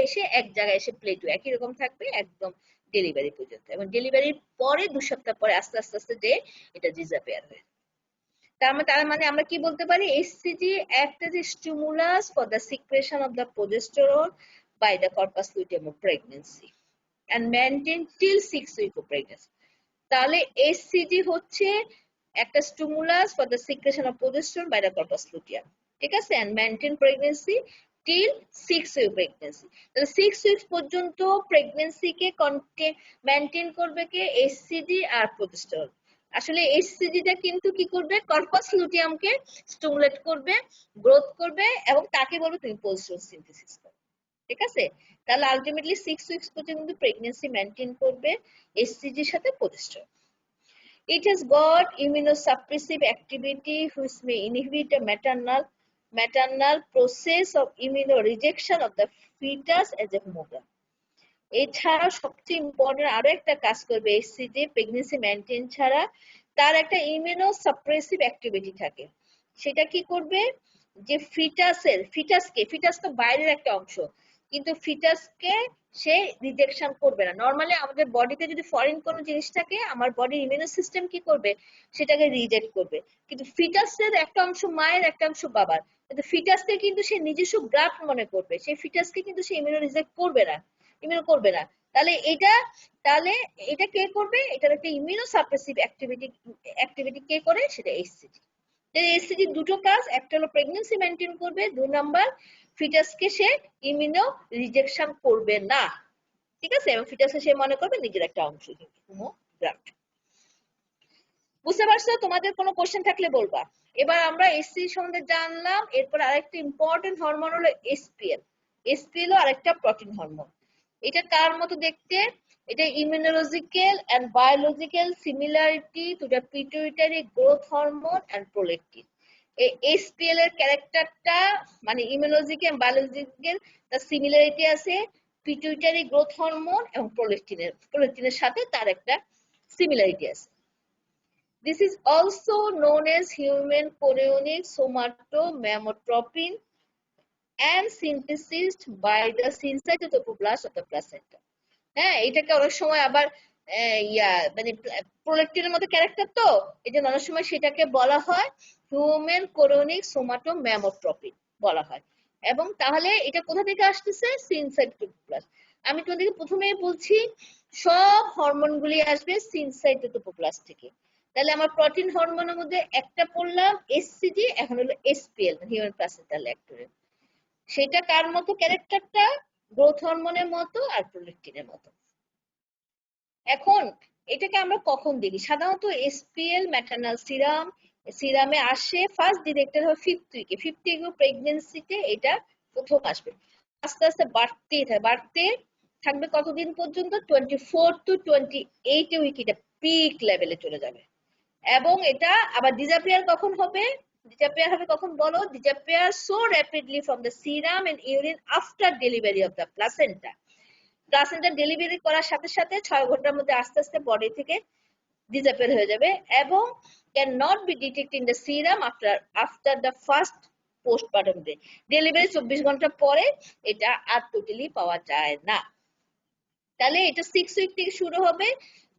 এসে এক জায়গায় এসে প্লেটু একই রকম থাকবে একদম ডেলিভারি পর্যন্ত, এবং ডেলিভারির পরে 2 সপ্তাহ পরে আস্তে আস্তে যে এটা ডিসঅ্যাপিয়ার হয়ে। তার মানে আমরা কি বলতে পারি, HCG act as a stimulus for the secretion of the progesterone by the corpus luteum of pregnancy and maintain till 6 weeks of pregnancy. তাহলে HCG হচ্ছে একটা stimulus for the secretion of progesterone by the corpus luteum, ঠিক আছে, and maintain pregnancy till 6 week pregnancy. তাহলে 6 weeks পর্যন্ত প্রেগন্যান্সিকে maintain করবে কে? HCG আর progesterone. আসলে HCGটা কিন্তু কি করবে? কর্পাস লুটিয়ামকে স্টিমুলেট করবে, গ্রোথ করবে, এবং তাকে বলবে তুমি প্রোজেস্টেরন সিনথেসিস করো, ঠিক আছে। তাহলে আলটিমেটলি 6 উইকস পর্যন্ত প্রেগন্যান্সি মেইনটেইন করবে HCG এর সাথে progesterone. It has got immunosuppressive activity which may inhibit the maternal process of immunorejection of the fetus as a homogram. এছাড়া সবচেয়ে ইম্পর্টেন্ট আরো একটা কাজ করবে HCG প্রেগন্যান্সি মেইনটেইন ছাড়া, তার একটা ইমিউনোসাপ্রেসিভ অ্যাক্টিভিটি থাকে। সেটা কি করবে? যে ফিটাস তো বাইরের একটা অংশ, কিন্তু ফিটাসকে সে রিজেকশন করবে না। নরমালি আমাদের বডিতে যদি ফরেন কোনো জিনিস থাকে আমার বডির ইমিউনো সিস্টেম কি করবে? সেটাকে রিজেক্ট করবে। কিন্তু ফিটাসের একটা অংশ মায়ের, একটা অংশ বাবার, কিন্তু ফিটাসকে কিন্তু সে নিজস্ব গ্রাফট মনে করবে, সেই ফিটাসকে কিন্তু সে ইমিউনো রিজেক্ট করবে না। তাহলে এটা কে করবে? এটার একটা ইমিউনোসাপ্রেসিভ অ্যাক্টিভিটি কে করে? সেটা HCG। HCG দুটো কাজ, একটা হলো প্রেগন্যান্সি মেইনটেইন করবে, 2 নাম্বার ফিটাসকে সে ইমিউনো রিজেকশন করবে না, ঠিক আছে, এবং ফিটাসকে সে মনে করবে নিজের একটা অংশ, হোমোগ্রাফট। বুঝতে পারছো? তোমাদের কোনো কোশ্চেন থাকলে বলবা। এবার আমরা এসসি সম্বন্ধে জানলাম, এরপর আরেকটা ইম্পর্টেন্ট হরমোন হলো এসপিএল। এসপিএল ও আরেকটা প্রোটিন হরমোন। এটা কার মতো দেখতে? এটা immunological and biological similarity to the pituitary growth hormone and prolactin. এই এসপিএল এর ক্যারেক্টারটা মানে ইমিউনোলজিক্যাল এন্ড বায়োলজিক্যাল তার সিমিলারিটি আছে পিটুইটারি গ্রোথ হরমোন এবং প্রোলেকটিনের সাথে তার একটা সিমিলারিটি আছে। This is also known as human chorionic somatomamotropin and synthesized by the syncytoplasm of the placenta. হ্যাঁ, এটাকে অনেক সময় আবার মানে প্রোলেকটিনের মতো ক্যারেক্টার, তো এই জন্য অনেক সময় সেটাকে বলা হয় হিউম্যান কোরোনিক সোমাটোম্যামোট্রপিন বলা হয়। এবং তাহলে এটা কোথা থেকে আসতেছে? সিনসাইটোপ্লাজম। আমি তোমাদেরকে প্রথমেই বলছি সব হরমোনগুলি আসবে সিনসাইটোপ্লাজম থেকে। তাহলে আমার প্রোটিন হরমোনের মধ্যে একটা পড়লাম এসসিজি, এখন হলো এসপিএল হিউম্যান প্লাসেন্টাল ল্যাক্টোজেন। সেটা কার মতো ক্যারেক্টারটা? গ্রোথ হরমোনের মতো আর প্রোলেকটিনের মতো। এখন এটাকে আমরা কখন দেখি? সাধারণত এসপিএল ম্যাটারনাল সিরামে আসে ফার্স্ট ডিটেক্টেড হয় 5th উইকে। 5th উইক প্রেগন্যান্সিতে এটা প্রথম আসবে, আস্তে আস্তে বাড়তে থাকবে কতদিন পর্যন্ত? 24 to 28 উইক এটা পিক লেভেলে চলে যাবে। এবং এটা আবার ডিসঅ্যাপিয়ার কখন হবে? ডিসঅ্যাপিয়ার হবে কখন বলো? Disappear so rapidly from the serum and urine after delivery of the placenta. Placenta delivery করার সাথে সাথে 6 ঘন্টার মধ্যে আস্তে আস্তে বডি থেকে ডিসঅ্যাপিয়ার হয়ে যাবে এবং can not be detected in the serum after the first postpartum day. Delivery 24 ঘন্টা পরে এটা আর টোটালি পাওয়া যায় না। তাহলে এটা 6 উইক থেকে শুরু হবে,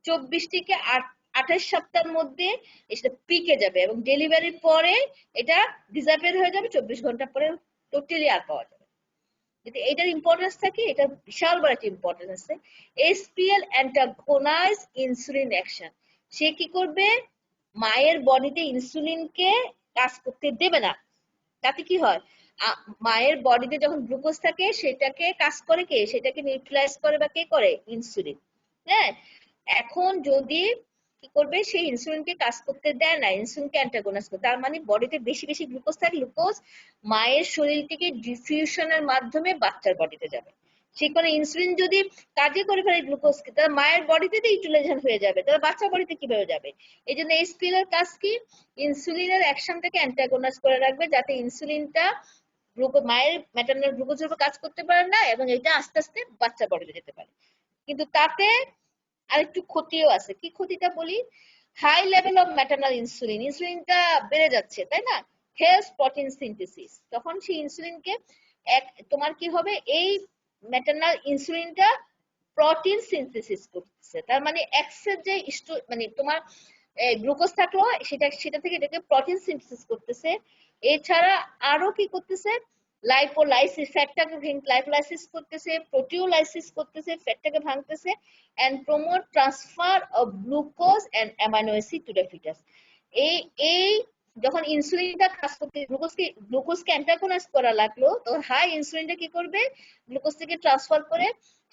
24 থেকে 28 সপ্তাহের মধ্যে এটা পিকে যাবে এবং ডেলিভারির পরে এটা ডিসঅ্যাপিয়ার হয়ে যাবে 24 ঘন্টা পরে টোটালি আর পাওয়া যাবে। যদি এটার ইম্পর্টেন্স থাকে, এটা বিশাল বড় একটা ইম্পর্টেন্স আছে। SPL antagonise insulin action. সে কি করবে? মায়ের বডিতে ইনসুলিনকে কাজ করতে দেবে না। তাতে কি হয়? মায়ের বডিতে যখন গ্লুকোজ থাকে সেটাকে কাজ করে কে? সেটাকে নিউট্রালাইজ করে বা কে করে? ইনসুলিন। হ্যাঁ, এখন যদি কি করবে? সেই ইনসুলিনকে কাজ করতে দেয় না, ইনসুলিনকে অ্যান্টাগোনাইজ করে। তার মানে বডিতে বেশি বেশি গ্লুকোজ থাকে, গ্লুকোজ মায়ের শরীর থেকে ডিফিউশনের মাধ্যমে বাচ্চার বডিতে যাবে। সেখানে ইনসুলিন যদি কাজে করে ফেলে গ্লুকোজকে, তাহলে মায়ের বডিতে ইউটিলাইজেশন হয়ে যাবে, তাহলে বাচ্চার বডিতে কিভাবে যাবে? এই জন্য এসপিএল এর কাজ কি? ইনসুলিনের অ্যাকশনটাকে অ্যান্টাগোনাইজ করে রাখবে যাতে ইনসুলিনটা মায়ের ম্যাটারনাল গ্লুকোজের উপর কাজ করতে পারে না এবং এটা আস্তে আস্তে বাচ্চার বডিতে যেতে পারে। কিন্তু তাতে আরেকটু ক্ষতিও আছে। কি ক্ষতিটা বলি? High level of maternal insulin, ইনসুলিনটা বেড়ে যাচ্ছে, তাই না? হেলস প্রোটিন সিনথেসিস, তখন সেই ইনসুলিনকে তোমার কি হবে? এই ম্যাটারনাল ইনসুলিনটা প্রোটিন সিনথেসিস করতেছে। তার মানে এক্সেস যে মানে তোমার গ্লুকোজ থাকলো সেটা থেকে এটাকে প্রোটিন সিনথেসিস করতেছে। এছাড়া আরো কি করতেছে? লাইপোলাইসিস, ফ্যাটটাকে লাইপোলাইসিস করতেছে, প্রোটিওলাইসিস করতেছে, ফ্যাটটাকে ভাঙতেছে and promote transfer of glucose and amino acid to the fetus. এই যখন ইনসুলিনটা কাজ করতে গ্লুকোজকে অ্যান্টাগোনাইজ করা লাগলো, তখন হাই ইনসুলিনটা কি করবে? গ্লুকোজ থেকে ট্রান্সফার করে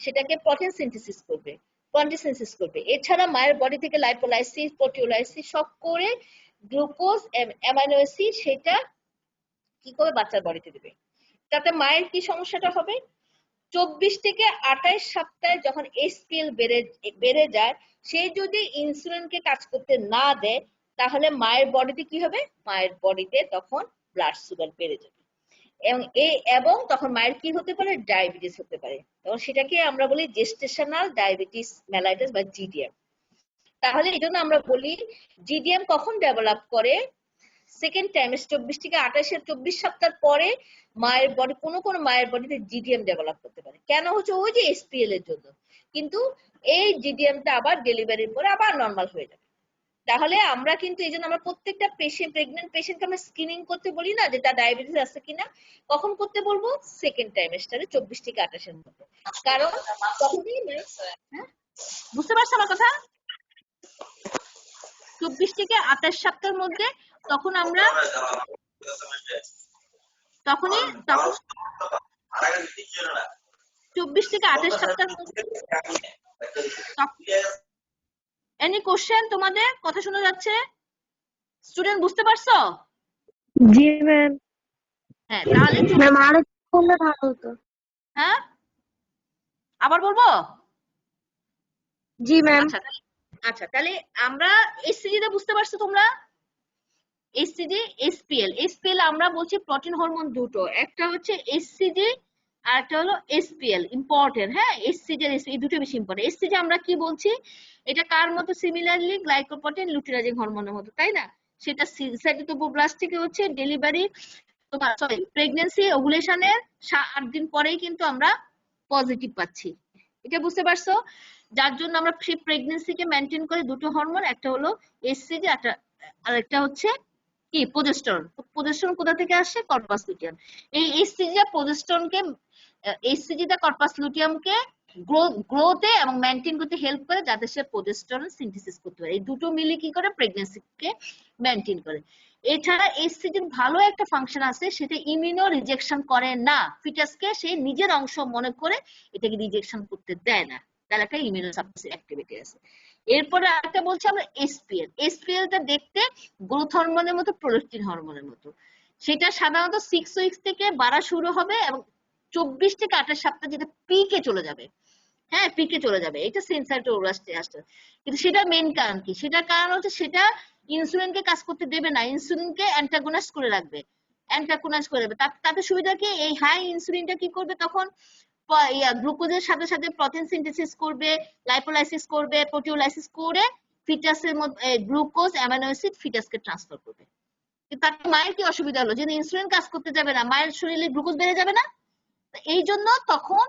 সেটাকে প্রোটিন সিনথেসিস করবে। এছাড়া মায়ের বডি থেকে লাইপোলাইসিস, প্রোটিওলাইসিস সব করে গ্লুকোজ অ্যামাইনো অ্যাসিড সেটা কি করে? বাচ্চার বডিতে দেবে। তাতে মায়ের কি সমস্যাটা হবে? 24 থেকে 28 সপ্তাহে যখন এসপিএল বেড়ে যায়, সে যদি ইনসুলিনকে কাজ করতে না দেয়, তাহলে মায়ের বডিতে কি হবে? মায়ের বডিতে তখন ব্লাড সুগার বেড়ে যাবে এবং তখন মায়ের কি হতে পারে? ডায়াবেটিস হতে পারে। তখন সেটাকে আমরা বলি জেস্টেশনাল ডায়াবেটিস মেলাইটাস বা জিডিএম। তাহলে এই জন্য আমরা বলি জিডিএম কখন ডেভেলপ করে? সেকেন্ড টাইমেস্টার 24 থেকে 28 24 সপ্তাহ পরে মায়ের বডি কোনো মায়ের বডিতে জিডিএম ডেভেলপ করতে পারে। কেন হচ্ছে? ওই যে এসপিএল এর জন্য। কিন্তু এই জিডিএমটা আবার ডেলিভারির পরে আবার নরমাল হয়ে যাবে। তাহলে আমরা কিন্তু এই জন্য আমরা প্রত্যেকটা প্রেগনেন্ট পেশেন্টকে আমরা স্ক্রিনিং করতে বলি না যে তার ডায়াবেটিস আছে কিনা। কখন করতে বলবো? সেকেন্ড টাইমেস্টারে 24 থেকে 28 এর মধ্যে। কারণ তখনই হ্যাঁ, বুঝতে পারছো আমার কথা? 24 থেকে 28 সপ্তাহের মধ্যে তখন আমরা তখনই 24 থেকে 28 সপ্তাহের মধ্যে। Any question? তোমাদের কথা শোনা যাচ্ছে? স্টুডেন্ট বুঝতে পারছো? জি ম্যাম। হ্যাঁ, তাহলে ম্যাম আর একটু বললে ভালো হতো। হ্যাঁ, আবার বলবো? জি ম্যাম। আচ্ছা আচ্ছা, তাহলে আমরা এসসিজি টা বুঝতে পারছো তোমরা? SCG, SPL. এসপিএল আমরা বলছি প্রোটিন হরমোন দুটো, একটা হচ্ছে এসসিজি আর একটা হলো এসপিএল। ইম্পর্টেন্ট, হ্যাঁ, এসসিজি আর এই দুটো বেশি ইম্পর্টেন্ট। এসসিজি আমরা কি বলছি, এটা কার মতো, সিমিলারলি গ্লাইকোপ্রোটিন লুটিনাজিং হরমোনের মতো, তাই না? সেটা সাইটোটোব্লাস্ট থেকে হচ্ছে ডেলিভারি, তোমার সরি প্রেগন্যান্সি ওভুলেশনের 8 দিন পরেই কিন্তু আমরা পজিটিভ পাচ্ছি। এটা বুঝতে পারছো? যার জন্য আমরা সেই প্রেগন্যান্সিকে মেনটেন করে দুটো হরমোন, একটা হলো এসসিজি আর একটা হচ্ছে কি প্রজেস্টেরন। প্রজেস্টেরন কোথা থেকে আসে? Corpus luteum. এই এসসিজি আর প্রজেস্টেরনকে, এসসিজি দা কর্পাস লুটিয়ামকে গ্রোথে এবং মেনটেন করতে হেল্প করে, যাতে সে প্রজেস্টেরন সিনথেসিস করতে পারে। এই দুটো মিলে কি করে? প্রেগন্যান্সিকে মেনটেন করে। এছাড়া এসসিজির ভালো একটা ফাংশন আছে, সেটা ইমিউনো রিজেকশন করে না, ফিটাসকে সে নিজের অংশ মনে করে এটাকে রিজেকশন করতে দেয় না, তার একটা ইমিউনো সাপ্রেসিভ অ্যাক্টিভিটি আছে। এরপরে আরেকটা বলছি আমরা এসপিএল। এসপিএল টা দেখতে গ্রোথ হরমোনের মতো, প্রোলাকটিন হরমোনের মতো। সেটা সাধারণত 6 উইকস থেকে বাড়া শুরু হবে এবং 24 থেকে 28 সপ্তাহ যেটা পিকে চলে যাবে। হ্যাঁ, পিকে চলে যাবে, এটা সেন্সাইটোরাসে আসছে। কিন্তু সেটা মেইন কারণ কি? সেটার কারণ হচ্ছে সেটা ইনসুলিনকে কাজ করতে দেবে না, ইনসুলিনকে অ্যান্টাগোনাইজ করে রাখবে, অ্যান্টাগোনাইজ করে রাখবে। তাতে সুবিধা কি? এই হাই ইনসুলিনটা কি করবে তখন? গ্লুকোজের সাথে সাথে প্রোটিন সিনথেসিস করবে, লাইপোলাইসিস করবে, প্রোটিওলাইসিস করে ফিটাসের মধ্যে গ্লুকোজ অ্যামাইনো অ্যাসিড ফিটাসকে ট্রান্সফার করবে। কিন্তু তাতে মায়ের কি অসুবিধা হলো? যদি ইনসুলিন কাজ করতে যাবে না, মায়ের শরীরে গ্লুকোজ বেড়ে যাবে না? এই জন্য তখন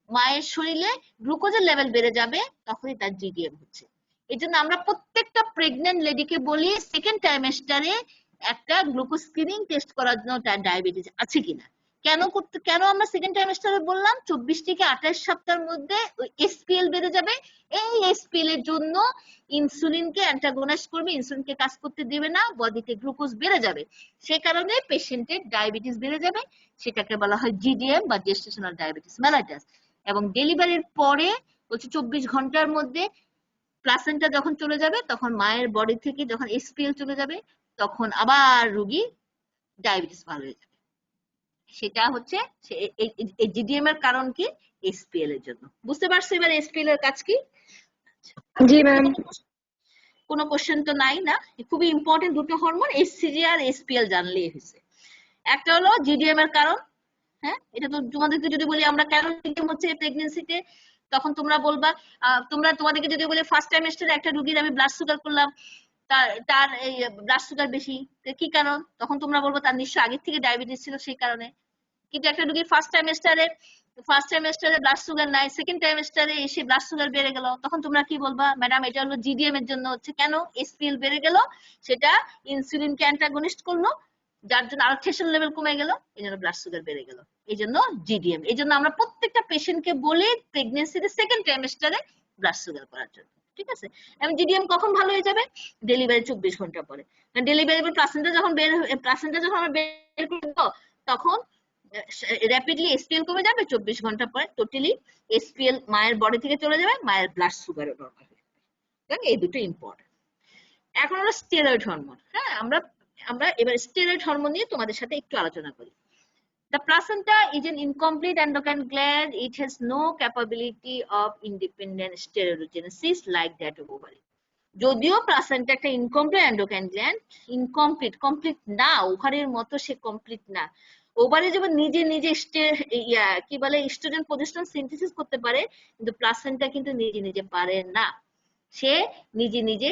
মায়ের শরীরে গ্লুকোজের লেভেল বেড়ে যাবে, তখনই তার জিডিএম হচ্ছে। এই জন্য আমরা প্রত্যেকটা প্রেগনেন্ট লেডিকে বলি সেকেন্ড ট্রাইমেস্টারে একটা গ্লুকোজ স্ক্রিনিং টেস্ট করার জন্য তার ডায়াবেটিস আছে কিনা। কেন আমরা সেকেন্ড ট্রাইমেস্টারে বললাম? 24 থেকে 28 সপ্তাহের মধ্যে এসপিএল বেড়ে যাবে। এই এসপিএল এর জন্য ইনসুলিনকে অ্যান্টাগোনাইজ করবে, ইনসুলিনকে কাজ করতে দেবে না, বডিতে গ্লুকোজ বেড়ে যাবে, সে কারণে পেশেন্টের ডায়াবেটিস বেড়ে যাবে। সেটাকে বলা হয় জিডিএম বা জেস্টেশনাল ডায়াবেটিস মেলাইটাস। এবং ডেলিভারির পরে বলছে 24 ঘন্টার মধ্যে প্লাসেন্টা যখন চলে যাবে, তখন মায়ের বডি থেকে যখন এসপিএল চলে যাবে, তখন আবার রোগী ডায়াবেটিস ভালো হয়ে যাবে। সেটা হচ্ছে এই জিডিএম এর কারণ কি? এসপিএল এর জন্য। বুঝতে পারছো এবার এসপিএল এর কাজ কি? জি ম্যাম। কোনো কোশ্চেন তো নাই না? খুবই ইম্পর্টেন্ট দুটো হরমোন, এসসিজি আর এসপিএল জানলেই হয়েছে। একটা হলো জিডিএম এর কারণ, হ্যাঁ, এটা তো তোমাদেরকে যদি বলি আমরা কেন জিডিএম হচ্ছে প্রেগন্যান্সিতে, তখন তোমরা বলবা, তোমাদেরকে যদি বলি ফার্স্ট ট্রাইমেস্টারে একটা রোগীর আমি ব্লাড সুগার করলাম, তার এই ব্লাড সুগার বেশি, কি কারণ? তখন তোমরা বলবো তার নিশ্চয়ই আগের থেকে ডায়াবেটিস ছিল সেই কারণে। কিন্তু একটা রোগীর ফার্স্ট ট্রাইমেস্টারে ব্লাড সুগার নাই, সেকেন্ড ট্রাইমেস্টারে এসে ব্লাড সুগার বেড়ে গেল, তখন তোমরা কি বলবা? ম্যাডাম এটা হলো জিডিএম এর জন্য হচ্ছে। কেন? এসপিএল বেড়ে গেল, সেটা ইনসুলিনকে অ্যান্টাগনিস্ট করলো, যার জন্য আরো থ্রেশহোল্ড লেভেল কমে গেল, এই জন্য ব্লাড সুগার বেড়ে গেল, এই জন্য জিডিএম। এই জন্য আমরা প্রত্যেকটা পেশেন্টকে বলি প্রেগনেন্সিতে সেকেন্ড ট্রাইমেস্টারে ব্লাড সুগার করার জন্য, ঠিক আছে? এবং জিডিএম কখন ভালো হয়ে যাবে? ডেলিভারি 24 ঘন্টা পরে। ডেলিভারি প্লাসেন্টা যখন আমরা বের করবো, তখন র্যাপিডলি এসপিএল কমে যাবে, 24 ঘন্টা পরে টোটালি এসপিএল মায়ের বডি থেকে চলে যাবে, মায়ের ব্লাড সুগারও নরমাল হয়ে যাবে। এই দুটো ইম্পর্টেন্ট। এখন হলো স্টেরয়েড হরমোন। হ্যাঁ, আমরা এবার স্টেরয়েড হরমোন নিয়ে তোমাদের সাথে একটু আলোচনা করি। The placenta is an incomplete endocrine gland. It has no capability of independent steroidogenesis like that of ovary. যদিও প্লাসেন্টা একটা ইনকমপ্লিট এন্ডোক্রাইন গ্ল্যান্ড, কমপ্লিট না, ওভারির মতো সে কমপ্লিট না। ওভারি যেমন নিজে নিজে কি বলে ইস্ট্রোজেন প্রোজেস্টেরন সিনথেসিস করতে পারে, কিন্তু প্লাসেন্টা কিন্তু নিজে নিজে পারে না। সে নিজে নিজে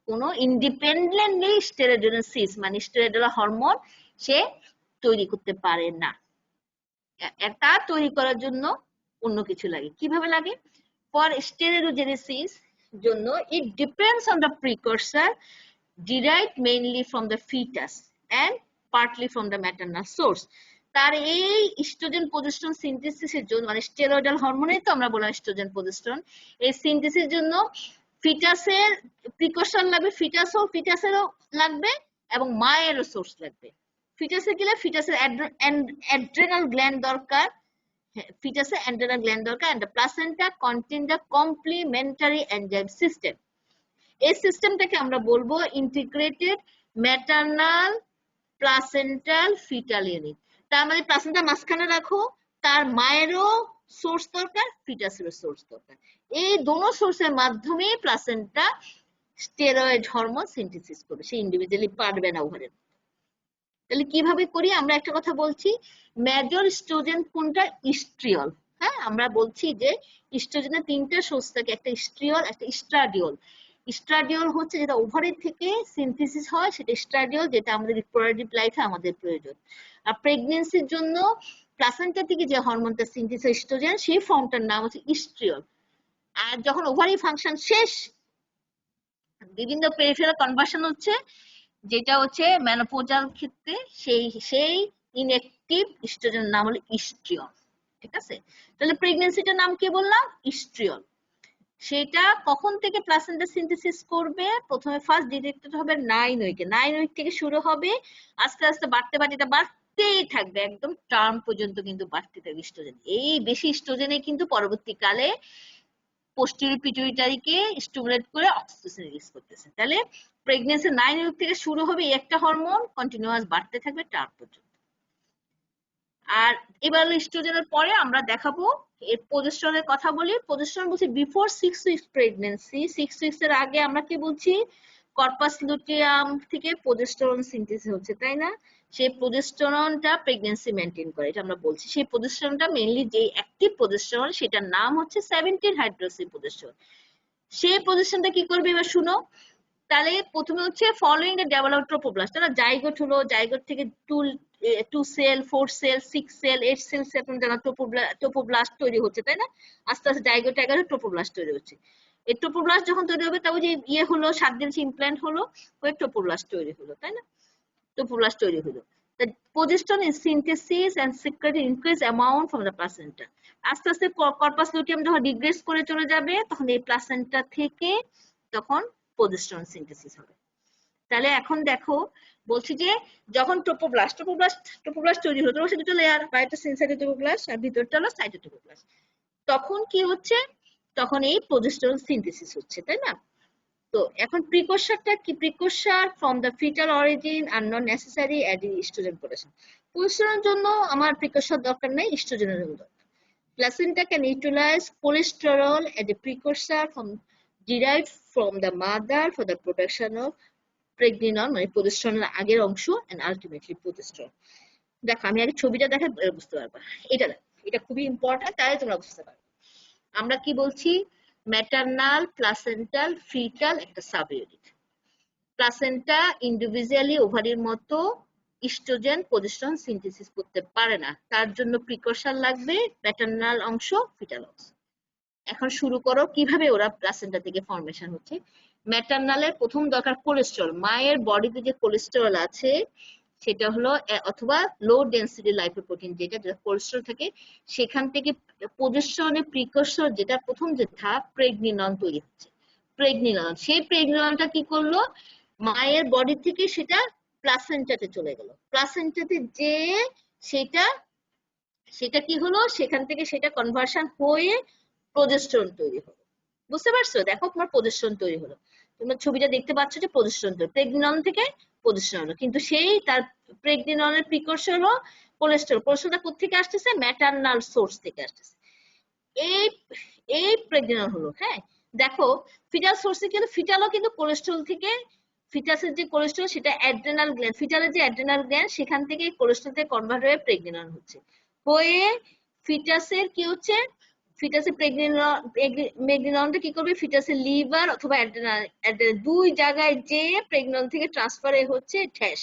কোনো ইন্ডিপেন্ডেন্টলি স্টেরয়েডোজেনেসিস মানে স্টেরয়েডাল হরমোন সে তৈরি করতে পারে না। এটা তৈরি করার জন্য অন্য কিছু লাগে। কিভাবে লাগে? ফর স্টেরয়েডোজেনেসিস জন্য it depends on the precursor derived mainly from the fetus and partly from the maternal source. তার এই ইস্ট্রোজেন প্রোজেস্টেরন সিনথেসিসের জন্য মানে স্টেরয়েডাল হরমোনই তো আমরা বললাম ইস্ট্রোজেন প্রোজেস্টেরন, এই সিনথেসিসের জন্য ফিটাসের প্রিকশন লাগবে, ফিটাসেরও লাগবে এবং মায়েরও সোর্স লাগবে। ফিটাসে গেলে ফিটাসের অ্যাড্রেনাল গ্ল্যান্ড দরকার, ফিটাসে অ্যাড্রেনাল গ্ল্যান্ড দরকার, and the placenta contain the complementary enzyme system. এই সিস্টেমটাকে আমরা বলবো integrated maternal placental fetal unit. তার মানে প্লাসেন্টা মাঝখানে রাখো, তার মায়েরও সোর্স দরকার, ফিটাসেরও সোর্স দরকার। এই দোনো সোর্সের মাধ্যমে প্লাসেন্টা স্টেরয়েড হরমোন সিনথেসিস করবে, সে ইন্ডিভিজুয়ালি পারবে না ওভারের। তাহলে কিভাবে করি? আমরা একটা কথা বলছি, মেজর ইস্ট্রোজেন কোনটা? ইস্ট্রিয়ল। হ্যাঁ, আমরা বলছি যে ইস্ট্রোজেনের তিনটা সোর্স থাকে, একটা ইস্ট্রিয়ল, একটা ইস্ট্রাডিওল। ইস্ট্রাডিওল হচ্ছে যেটা ওভারের থেকে সিনথেসিস হয়, সেটা ইস্ট্রাডিওল, যেটা আমাদের রিপ্রোডাক্টিভ লাইফে আমাদের প্রয়োজন। আর প্রেগনেন্সির জন্য প্লাসেন্টা থেকে যে হরমোনটা সিনথেসিস ইস্ট্রোজেন, সেই ফর্মটার নাম হচ্ছে ইস্ট্রিয়ল। আর যখন ওভারি ফাংশন শেষ, বিভিন্ন পেরিফেরাল কনভার্সন হচ্ছে, যেটা হচ্ছে মেনোপজাল ক্ষেত্রে, সেই ইনঅ্যাক্টিভ ইস্ট্রোজেনের নাম হলো ইস্ট্রিয়ল। ঠিক আছে? তাহলে প্রেগন্যান্সিটার নাম কি বললাম? ইস্ট্রিয়ল। সেটা কখন থেকে প্লাসেন্টা সিনথেসিস করবে? প্রথমে ফার্স্ট ডিটেক্টেড হবে 9 উইকে। 9 উইক থেকে শুরু হবে, আস্তে আস্তে বাড়তে বাড়তে, এটা বাড়তেই থাকবে, একদম টার্ম পর্যন্ত কিন্তু বাড়তে থাকবে ইস্ট্রোজেন। এই বেশি ইস্ট্রোজেনে কিন্তু পরবর্তীকালে পোস্টেরিয়র পিটুইটারিকে স্টিমুলেট করে অক্সিটোসিন রিলিজ করতেছে। তাহলে প্রেগন্যান্সি 9 উইক থেকে শুরু হবে, এই একটা হরমোন কন্টিনিউয়াস বাড়তে থাকবে টার্ম পর্যন্ত। আর এবার ইস্ট্রোজেনের পরে আমরা দেখাবো এর প্রজেস্টেরনের কথা বলি। প্রজেস্টেরন বলছি বিফোর 6 উইকস প্রেগন্যান্সি। 6 উইকস এর আগে আমরা কি বলছি? কর্পাস লুটিয়াম থেকে প্রজেস্টেরন সিনথেসিস হচ্ছে, তাই না? সেই প্রজেস্টেরনটা প্রেগন্যান্সি মেইনটেইন করে, এটা আমরা বলছি। সেই প্রজেস্টেরনটা মেইনলি যে অ্যাক্টিভ প্রজেস্টেরন, সেটার নাম হচ্ছে 17 হাইড্রোক্সি প্রজেস্টেরন। সেই প্রজেস্টেরনটা কি করবে এবার শুনো। তাহলে প্রথমে হচ্ছে ফলোইং দ্য ডেভেলপড ট্রোপোপ্লাস্ট, তাহলে জাইগোট হলো, জাইগোট থেকে 2 সেল, 4 সেল, 6 সেল, 8 সেল, সেরকম যেন ট্রোপোপ্লাস্ট তৈরি হচ্ছে, তাই না? আস্তে আস্তে জাইগোট এগারে ট্রোপোপ্লাস্ট তৈরি হচ্ছে। এই ট্রোপোপ্লাস্ট যখন তৈরি হবে, তাও যে ইয়ে হলো, 7 দিন ইমপ্ল্যান্ট হলো, ওই ট্রোপোপ্লাস্ট তৈরি হলো, তাই না? ট্রোপোপ্লাস্ট তৈরি হলো। The progesterone is synthesis and secreted increased amount from the placenta. আস্তে আস্তে কর্পাস লুটিয়াম যখন ডিগ্রেস করে চলে যাবে, তখন এই প্লাসেন্টা থেকে তখন প্রজেস্টেরন সিনথেসিস হবে। তাহলে এখন দেখো, বলছি যে যখন ট্রোপোপ্লাস্ট তৈরি হলো, তখন দুটো লেয়ার, বাইরেটা সিনসাইটোটোপ্লাস্ট আর ভিতরটা হলো সাইটোটোপ্লাস্ট। তখন কি হচ্ছে? তখন এই প্রজেস্টেরন সিনথেসিস হচ্ছে, তাই না? তো এখন প্রিকোশনটা কি? Precaution from the fetal origin are not necessary as estrogen production. প্রজেস্টেরনের জন্য আমার প্রিকোশন দরকার নেই, ইস্ট্রোজেনের জন্য দরকার। Placenta can utilize cholesterol as a precursor derived from the mother for the production of pregnenolone, মানে প্রজেস্টেরনের আগের অংশ, and ultimately progesterone. দেখো আমি আগে ছবিটা দেখে বুঝতে পারবা। এটা দেখো, এটা খুবই ইম্পর্টেন্ট, তাই তোমরা বুঝতে পারবে। আমরা কি বলছি? ম্যাটারনাল, প্লাসেন্টাল, ফিটাল একটা সাব ইউনিট। প্লাসেন্টা ইন্ডিভিজুয়ালি ওভারির মতো ইস্ট্রোজেন প্রজেস্টেরন সিনথেসিস করতে পারে না, তার জন্য প্রিকশন লাগবে ম্যাটারনাল অংশ, ফিটাল অংশ। এখন শুরু করো কিভাবে ওরা প্লাসেন্টা থেকে ফর্মেশন হচ্ছে। ম্যাটারনালের প্রথম দরকার কোলেস্টেরল। মায়ের বডিতে যে কোলেস্টেরল আছে, সেটা হলো অথবা লো ডেন্সিটি লাইপোপ্রোটিন, যেটা কোলেস্টেরল থাকে, সেখান থেকে প্রজেস্টেরনের প্রিকশন, যেটা প্রথম যে ধাপ, প্রেগনিনন তৈরি হচ্ছে। প্রেগনিনন, সেই প্রেগনিননটা কি করলো? মায়ের বডি থেকে সেটা প্লাসেন্টাতে চলে গেল। প্লাসেন্টাতে যে সেটা সেটা কি হলো? সেখান থেকে সেটা কনভার্সন হয়ে প্রজেস্টেরন তৈরি হলো। বুঝতে পারছো? দেখো তোমার প্রজেস্টেরন তৈরি হলো, তোমরা ছবিটা দেখতে পাচ্ছ যে প্রজেস্টেরন তৈরি, প্রেগনিনন থেকে প্রজেস্টেরন হলো। কিন্তু সেই তার প্রেগনিননের প্রিকশন হলো কোলেস্টেরল। কোলেস্টেরলটা কোত্থেকে আসতেছে? ম্যাটারনাল সোর্স থেকে আসতেছে। এই এই প্রেগনিনন হলো। হ্যাঁ, দেখো ফিটাল সোর্সে কিন্তু, ফিটালও কিন্তু কোলেস্টেরল থেকে, ফিটাসের যে কোলেস্টেরল সেটা অ্যাড্রেনাল গ্ল্যান্ড, ফিটালের যে অ্যাড্রেনাল গ্ল্যান্ড, সেখান থেকে কোলেস্টেরল থেকে কনভার্ট হয়ে প্রেগনিনন হচ্ছে, হয়ে ফিটাসের কি হচ্ছে? ফিটাসের প্রেগনিননটা কি করবে? ফিটাসের লিভার অথবা অ্যাড্রেনাল, দুই জায়গায় যে প্রেগনিনন থেকে ট্রান্সফার হচ্ছে ঢ্যাস,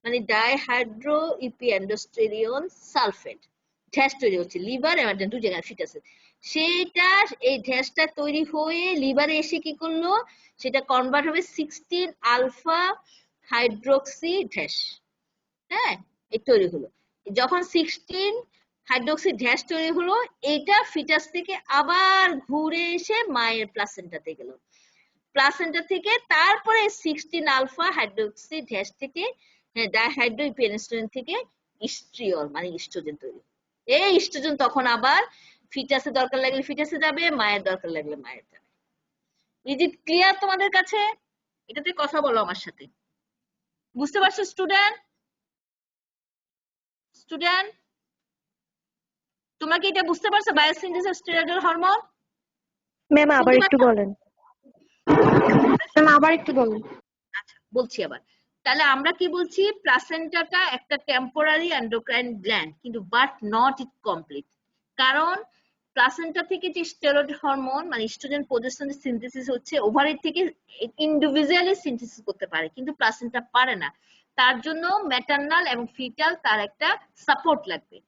মানে ডাইহাইড্রো ইপিএন্ডোস্টেরিন সালফেট, ঢ্যাস তৈরি হচ্ছে লিভার এবং দুই জায়গায় ফিটাসের। সেটা এই ঢ্যাসটা তৈরি হয়ে লিভারে এসে কি করলো? সেটা কনভার্ট হবে 16 আলফা হাইড্রোক্সি ঢ্যাস। হ্যাঁ, এই তৈরি হলো। যখন 16 হাইড্রোক্সি ঢ্যাস তৈরি হলো, এটা ফিটাস থেকে আবার ঘুরে এসে মায়ের প্লাসেন্টাতে গেল। প্লাসেন্টা থেকে তারপরে 16 আলফা হাইড্রোক্সি ঢ্যাস থেকে ডাইহাইড্রো ইপিএনস্টোরিন থেকে ইস্ট্রিয়ল, মানে ইস্ট্রোজেন তৈরি। এই ইস্ট্রোজেন তখন আবার ফিটাসে দরকার লাগলে ফিটাসে যাবে, মায়ের দরকার লাগলে মায়ের যাবে। ইজ ইট ক্লিয়ার তোমাদের কাছে? এটাতে কথা বলো আমার সাথে। বুঝতে পারছো স্টুডেন্ট? স্টুডেন্ট তোমরা কি এটা বুঝতে পারছো? Biosynthesis of steroid hormone ma'am আবার শুনতে একটু পাচ্ছ? বলেন। ম্যাম আবার একটু বলেন। আচ্ছা বলছি আবার। তাহলে আমরা কি বলছি, প্লাসেন্টাটা একটা টেম্পোরারি এন্ডোক্রাইন গ্ল্যান্ড, কিন্তু বাট নট ইট কমপ্লিট। কারণ প্লাসেন্টা থেকে যে স্টেরয়েড হরমোন মানে ইস্ট্রোজেন প্রোজেস্টেরনের সিনথেসিস হচ্ছে ওভারি থেকে ইন্ডিভিজুয়ালি সিনথেসিস করতে পারে, কিন্তু প্লাসেন্টা পারে না। তার জন্য ম্যাটারনাল এবং ফিটাল তার একটা সাপোর্ট লাগবে।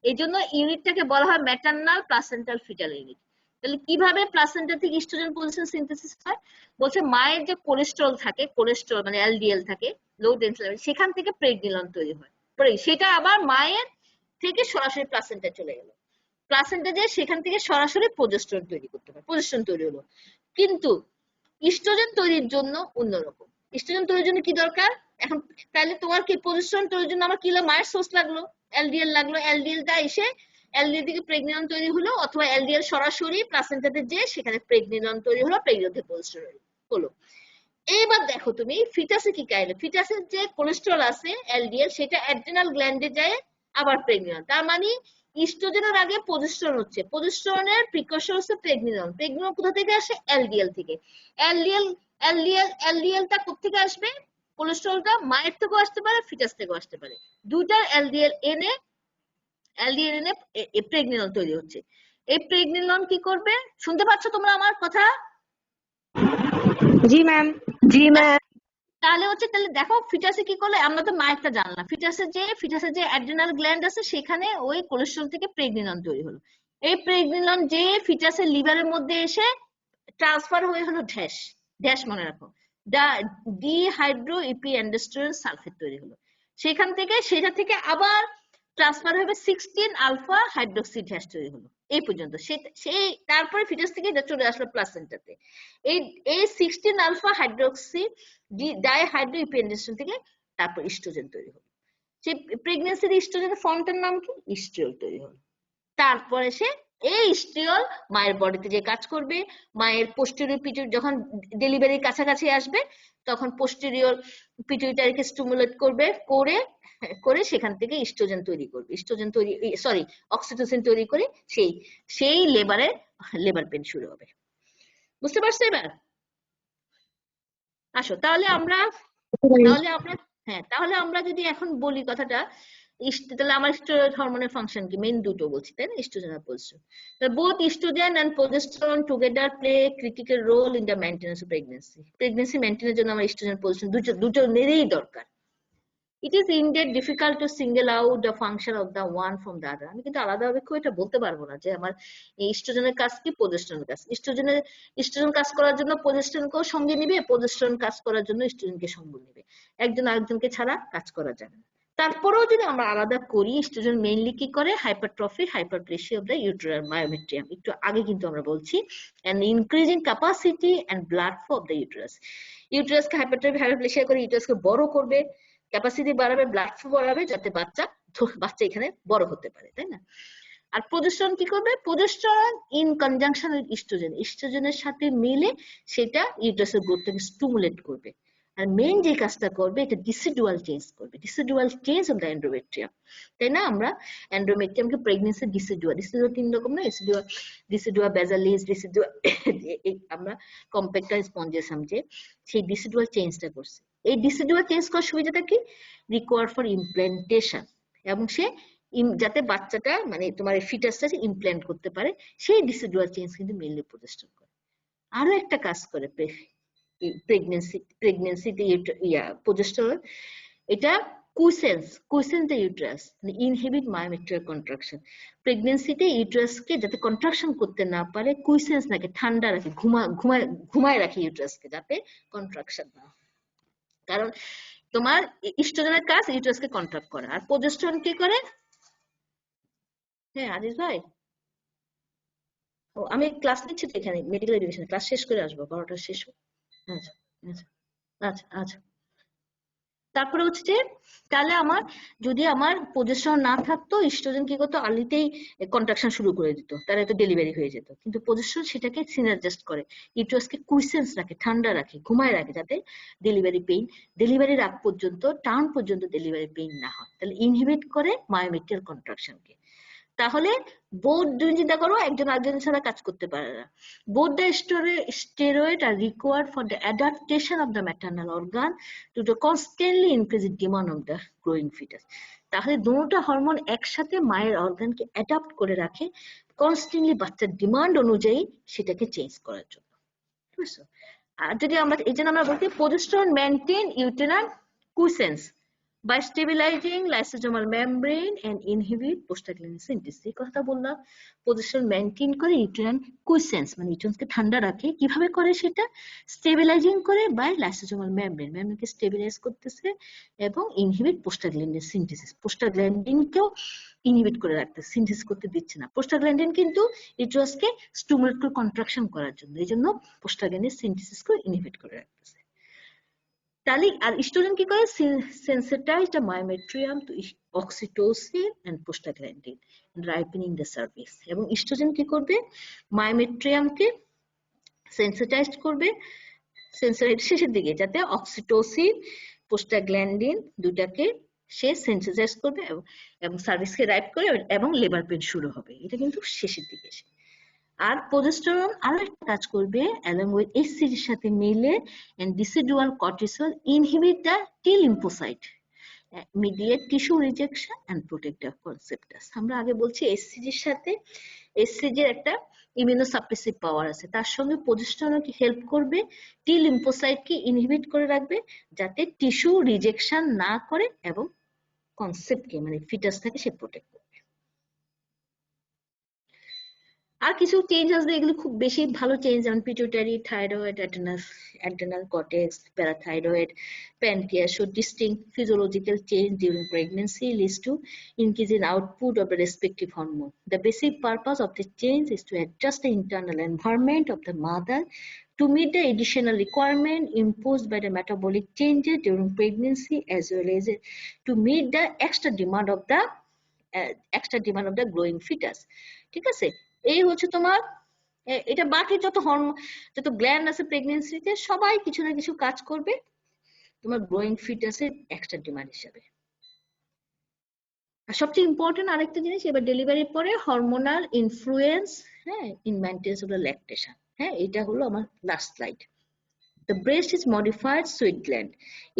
এই জন্য ইউনিটটাকে বলা হয় ম্যাটারনাল প্লাসেন্টাল ফিটাল ইউনিট। তাহলে কিভাবে প্লাসেন্টা থেকে ইস্ট্রোজেন প্রোজেস্টেরন সিনথেসিস হয়? বলছে মায়ের যে কোলেস্টেরল থাকে, কোলেস্টেরল মানে এলডিএল থাকে লো ডেন্সিটি লেভেল, সেখান থেকে প্রেগনিলন তৈরি হয়। সেটা আবার মায়ের থেকে সরাসরি প্লাসেন্টা চলে গেল, প্লাসেন্টা যে সেখান থেকে সরাসরি প্রোজেস্টেরন তৈরি করতে পারে, প্রোজেস্টেরন তৈরি হলো। কিন্তু ইস্ট্রোজেন তৈরির জন্য অন্যরকম। ইস্ট্রোজেন তৈরির জন্য কি দরকার এখন? তাহলে তোমার কি প্রোজেস্টেরন তৈরির জন্য আমার কি হলো? মায়ের সোর্স লাগলো, এলডিএল লাগলো। এলডিএলটা এসে এলডিএল থেকে প্রেগনিলন তৈরি হলো, অথবা এলডিএল সরাসরি প্লাসেন্টাতে যে সেখানে প্রেগনিলন তৈরি হলো, প্রেগনিলন থেকে প্রোজেস্টেরন হলো। এইবার দেখো তুমি ফিটাসে কি কাহিনী। ফিটাসের যে কোলেস্টেরল আছে এলডিএল, সেটা অ্যাড্রেনাল গ্ল্যান্ডে যায় আবার প্রেগনিলন। তার মানে ইস্ট্রোজেনের আগে প্রজেস্টেরন হচ্ছে, প্রজেস্টেরনের প্রিকসর হচ্ছে প্রেগনিলন। প্রেগনিলন কোথা থেকে আসে? এলডিএল থেকে। এলডিএল এলডিএলটা কোথেকে আসবে? কোলেস্টেরলটা মায়ের থেকেও আসতে পারে, ফিটাস থেকেও আসতে পারে। দুইটার এলডিএল এনে প্রেগনিলন তৈরি হচ্ছে। এই প্রেগনিলন কি করবে? শুনতে পাচ্ছ তোমরা আমার কথা? জি ম্যাম। জি ম্যাম। তাহলে হচ্ছে, তাহলে দেখো ফিটাসে কি করলো, আমরা তো মায়েরটা জানলাম। ফিটাসে যে অ্যাড্রেনাল গ্ল্যান্ড আছে সেখানে ওই কোলেস্টেরল থেকে প্রেগনিলন তৈরি হলো। এই প্রেগনিলন যে ফিটাসের লিভারের মধ্যে এসে ট্রান্সফার হয়ে হলো ড্যাশ, ড্যাশ মনে রাখো, ডিহাইড্রো ইপিএন্ডোস্টেরন সালফেট তৈরি হলো। সেটা থেকে আবার ট্রান্সফার হবে 16 আলফা হাইড্রোক্সি ড্যাশ তৈরি হলো। এই পর্যন্ত সেই তারপরে ফিটাস থেকে এটা চলে আসলো প্লাসেন্টাতে। এই এই 16 আলফা হাইড্রোক্সি ডাইহাইড্রো ইপিএন্ডোস্টেরন থেকে তারপর ইস্ট্রোজেন তৈরি হলো। সেই প্রেগন্যান্সির ইস্ট্রোজেনের ফর্মটার নাম কি? ইস্ট্রিওল তৈরি হলো। তারপরে সে এই ইস্ট্রিওল মায়ের বডিতে যে কাজ করবে, মায়ের পোস্টেরিয়র পিটুইটারি যখন ডেলিভারির কাছাকাছি আসবে তখন পোস্টেরিয়র পিটুইটারিকে স্টিমুলেট করবে, করে সেখান থেকে ইস্ট্রোজেন তৈরি করবে। ইস্ট্রোজেন তৈরি, সরি, অক্সিটোসিন তৈরি করে সেই সেই লেবার পেন শুরু হবে। বুঝতে পারছো এবার? আসো তাহলে আমরা তাহলে আমরা যদি এখন বলি কথাটা, তাহলে আমার স্টেরয়েড হরমোনের ফাংশন কি? মেইন দুটো বলছি, তাই না? ইস্ট্রোজেন আর progesterone. Both estrogen and progesterone together play critical role in the maintenance of pregnancy. Pregnancy মেইনটেনের জন্য আমার ইস্ট্রোজেন প্রোজেস্টেরন দুটো নেড়েই দরকার। It is indeed difficult to single out the function of the one from the other. আমি কিন্তু আলাদাভাবে খুব এটা বলতে পারবো না যে আমার এই ইস্ট্রোজেনের কাজ কি, প্রোজেস্টেরনের কাজ। ইস্ট্রোজেন কাজ করার জন্য প্রোজেস্টেরনকেও সঙ্গে নিবে, প্রোজেস্টেরন কাজ করার জন্য ইস্ট্রোজেনকে সঙ্গে নিবে। একজন আরেকজনকে ছাড়া কাজ করা যাবে না। তারপরেও যদি আমরা আলাদা করি, ইস্ট্রোজেন মেইনলি কি করে? Hypertrophy, hyperplasia of the uterine myometrium, একটু আগে কিন্তু আমরা বলছি, and increasing capacity and blood flow of the uterus. ইউটেরাসকে হাইপারট্রফি, হাইপারপ্লেসিয়া করে ইউটেরাসকে বড় করবে, ক্যাপাসিটি বাড়াবে, ব্লাড ফ্লো বাড়াবে, যাতে বাচ্চা এখানে বড় হতে পারে, তাই না? আর প্রোজেস্টেরন কি করবে? প্রোজেস্টেরন ইন কনজাংশন উইথ ইস্ট্রোজেনের সাথে মিলে সেটা ইউটেরাসের গ্রোথটাকে স্টিমুলেট করবে। আর মেইন যে কাজটা করবে, এটা ডিসিডুয়াল চেঞ্জ করবে, ডিসিডুয়াল চেঞ্জ অফ দ্য এন্ডোমেট্রিয়াম, তাই না? আমরা এন্ডোমেট্রিয়ামকে প্রেগন্যান্সি ডিসিডুয়া তিন রকম না? ডিসিডুয়া বেজালিস, ডিসিডুয়া আমরা কম্প্যাক্টা স্পঞ্জিয়াসাম, যে সেই ডিসিডুয়াল চেঞ্জটা করছে। এই ডিসিডুয়াল চেঞ্জ করার সুবিধাটা কি? রিকোয়ার ফর ইমপ্ল্যান্টেশন, এবং সে যাতে বাচ্চাটা মানে তোমার ফিটাসটা ইমপ্ল্যান্ট করতে পারে, সেই ডিসিডুয়াল চেঞ্জ কিন্তু মেইনলি প্রোজেস্টেরন করে। আরো একটা কাজ করে প্রেগন্যান্সিতে প্রোজেস্টেরন, এটা কুইসেন্স দ্য ইউটেরাস, মানে ইনহিবিট মায়োমেট্রিয়াল কন্ট্রাকশন। প্রেগন্যান্সিতে ইউটেরাসকে যাতে কন্ট্রাকশন করতে না পারে, কুইসেন্স নাকি ঠান্ডা রাখে, ঘুমায় রাখে ইউটেরাসকে, যাতে কন্ট্রাকশন না হয়। কারণ তোমার ইস্ট্রোজেনের কাজ ইউটেরাসকে কন্ট্রাক্ট করা, আর প্রোজেস্টেরন কি করে? হ্যাঁ আজিজ ভাই, ও আমি ক্লাস নিচ্ছি তো এখানে, মেডিকেল এডুকেশন ক্লাস শেষ করে আসবো, 12টা শেষ হোক। আচ্ছা আচ্ছা আচ্ছা আচ্ছা। তারপরে হচ্ছে যে তাহলে আমার যদি আমার প্রজেস্টেরন না থাকতো, ইস্ট্রোজেন কি করতো, আর্লিতেই কন্ট্রাকশন শুরু করে দিত, তাহলে তো ডেলিভারি হয়ে যেত। কিন্তু প্রজেস্টেরন সেটাকে সিনার্জাস্ট করে, ইউটেরাসকে কুইসেন্স রাখে, ঠান্ডা রাখে, ঘুমায় রাখে, যাতে ডেলিভারির আগ পর্যন্ত, টার্ম পর্যন্ত ডেলিভারি পেইন না হয়। তাহলে ইনহিবিট করে মায়োমেট্রিয়াল কন্ট্রাকশনকে। তাহলে বোথ, তুমি চিন্তা করো একজন আরেকজনের ছাড়া কাজ করতে পারে না। Both the steroid are required for the adaptation of the maternal organ to the constantly increasing demand of the growing fetus. তাহলে দুটো হরমোন একসাথে মায়ের অর্গানকে অ্যাডাপ্ট করে রাখে, কনস্ট্যান্টলি বাচ্চার ডিমান্ড অনুযায়ী সেটাকে চেঞ্জ করার জন্য। বুঝছো? আর যদি আমরা এই জন্য আমরা বলতে progesterone maintain uterine quiescence by stabilizing lysosomal membrane and inhibit prostaglandin synthesis। এই কথাটা বললাম, পজিশন মেইনটেইন করে ইউটেরাইন কুইসেন্স, মানে ইউটেরাসকে ঠান্ডা রাখে। কিভাবে করে সেটা? স্টেবিলাইজিং করে বাই লাইসোসোমাল মেমব্রেনকে স্টেবিলাইজ করতেছে এবং ইনহিবিট প্রোস্টাগ্ল্যান্ডিন সিনথেসিস, প্রোস্টাগ্ল্যান্ডিনকেও ইনহিবিট করে রাখতেছে, সিনথেসিস করতে দিচ্ছে না। প্রোস্টাগ্ল্যান্ডিন কিন্তু ইউটেরাসকে স্টিমুলেট করে কন্ট্রাকশন করার জন্য, এই জন্য প্রোস্টাগ্ল্যান্ডিন সিনথেসিসকে ইনহিবিট করে রাখতেছে। তাহলে আর ইস্ট্রোজেন কি করে? sensitize the myometrium to oxytocin and prostaglandin ripening the cervix। এবং ইস্ট্রোজেন কি করবে? মায়োমেট্রিয়ামকে সেন্সিটাইজ করবে শেষের দিকে, যাতে অক্সিটোসিন, প্রোস্টাগ্ল্যান্ডিন দুটাকে সে সেন্সিটাইজ করবে এবং সার্ভিক্সকে রাইপ করে, এবং লেবার পেইন শুরু হবে। এটা কিন্তু শেষের দিকে এসে। আর প্রোজেস্টেরন আরো একটা কাজ করবে, along with HCG এর সাথে মিলে and decidual cortisol inhibit the T lymphocyte, mediate tissue rejection and protect the conceptus। আমরা আগে বলছি HCG এর সাথে, HCG এর একটা ইমিউনোসাপ্রেসিভ পাওয়ার আছে, তার সঙ্গে প্রোজেস্টেরনকে হেল্প করবে, টি লিম্ফোসাইটকে ইনহিবিট করে রাখবে, যাতে টিস্যু রিজেকশন না করে এবং কনসেপ্টকে, মানে ফিটাসটাকে সে প্রোটেক্ট করবে। আর কিছু চেঞ্জ আসবে, এগুলো খুব বেশি ভালো চেঞ্জ, যেমন pituitary, thyroid, adrenal cortex, parathyroid, pancreas show distinct physiological change during pregnancy leads to increase in output of the respective hormone. The basic purpose of the change is to adjust the internal environment of the mother to meet the additional requirement imposed by the metabolic changes during pregnancy, as well as to meet the extra demand of the growing fetus। ঠিক আছে? এই হচ্ছে তোমার, এটা বাকি যত hormone, যত gland আছে প্রেগন্যান্সিতে, সবাই কিছু না কিছু কাজ করবে তোমার গ্রোয়িং ফিটাসের এক্সট্রা ডিমান্ড হিসাবে। আর সবচেয়ে ইম্পর্টেন্ট আরেকটা জিনিস, এবার ডেলিভারির পরে হরমোনাল ইনফ্লুয়েন্স, হ্যাঁ, in maintenance of the lactation. হ্যাঁ, এটা হলো আমার last slide. The breast is modified sweat gland.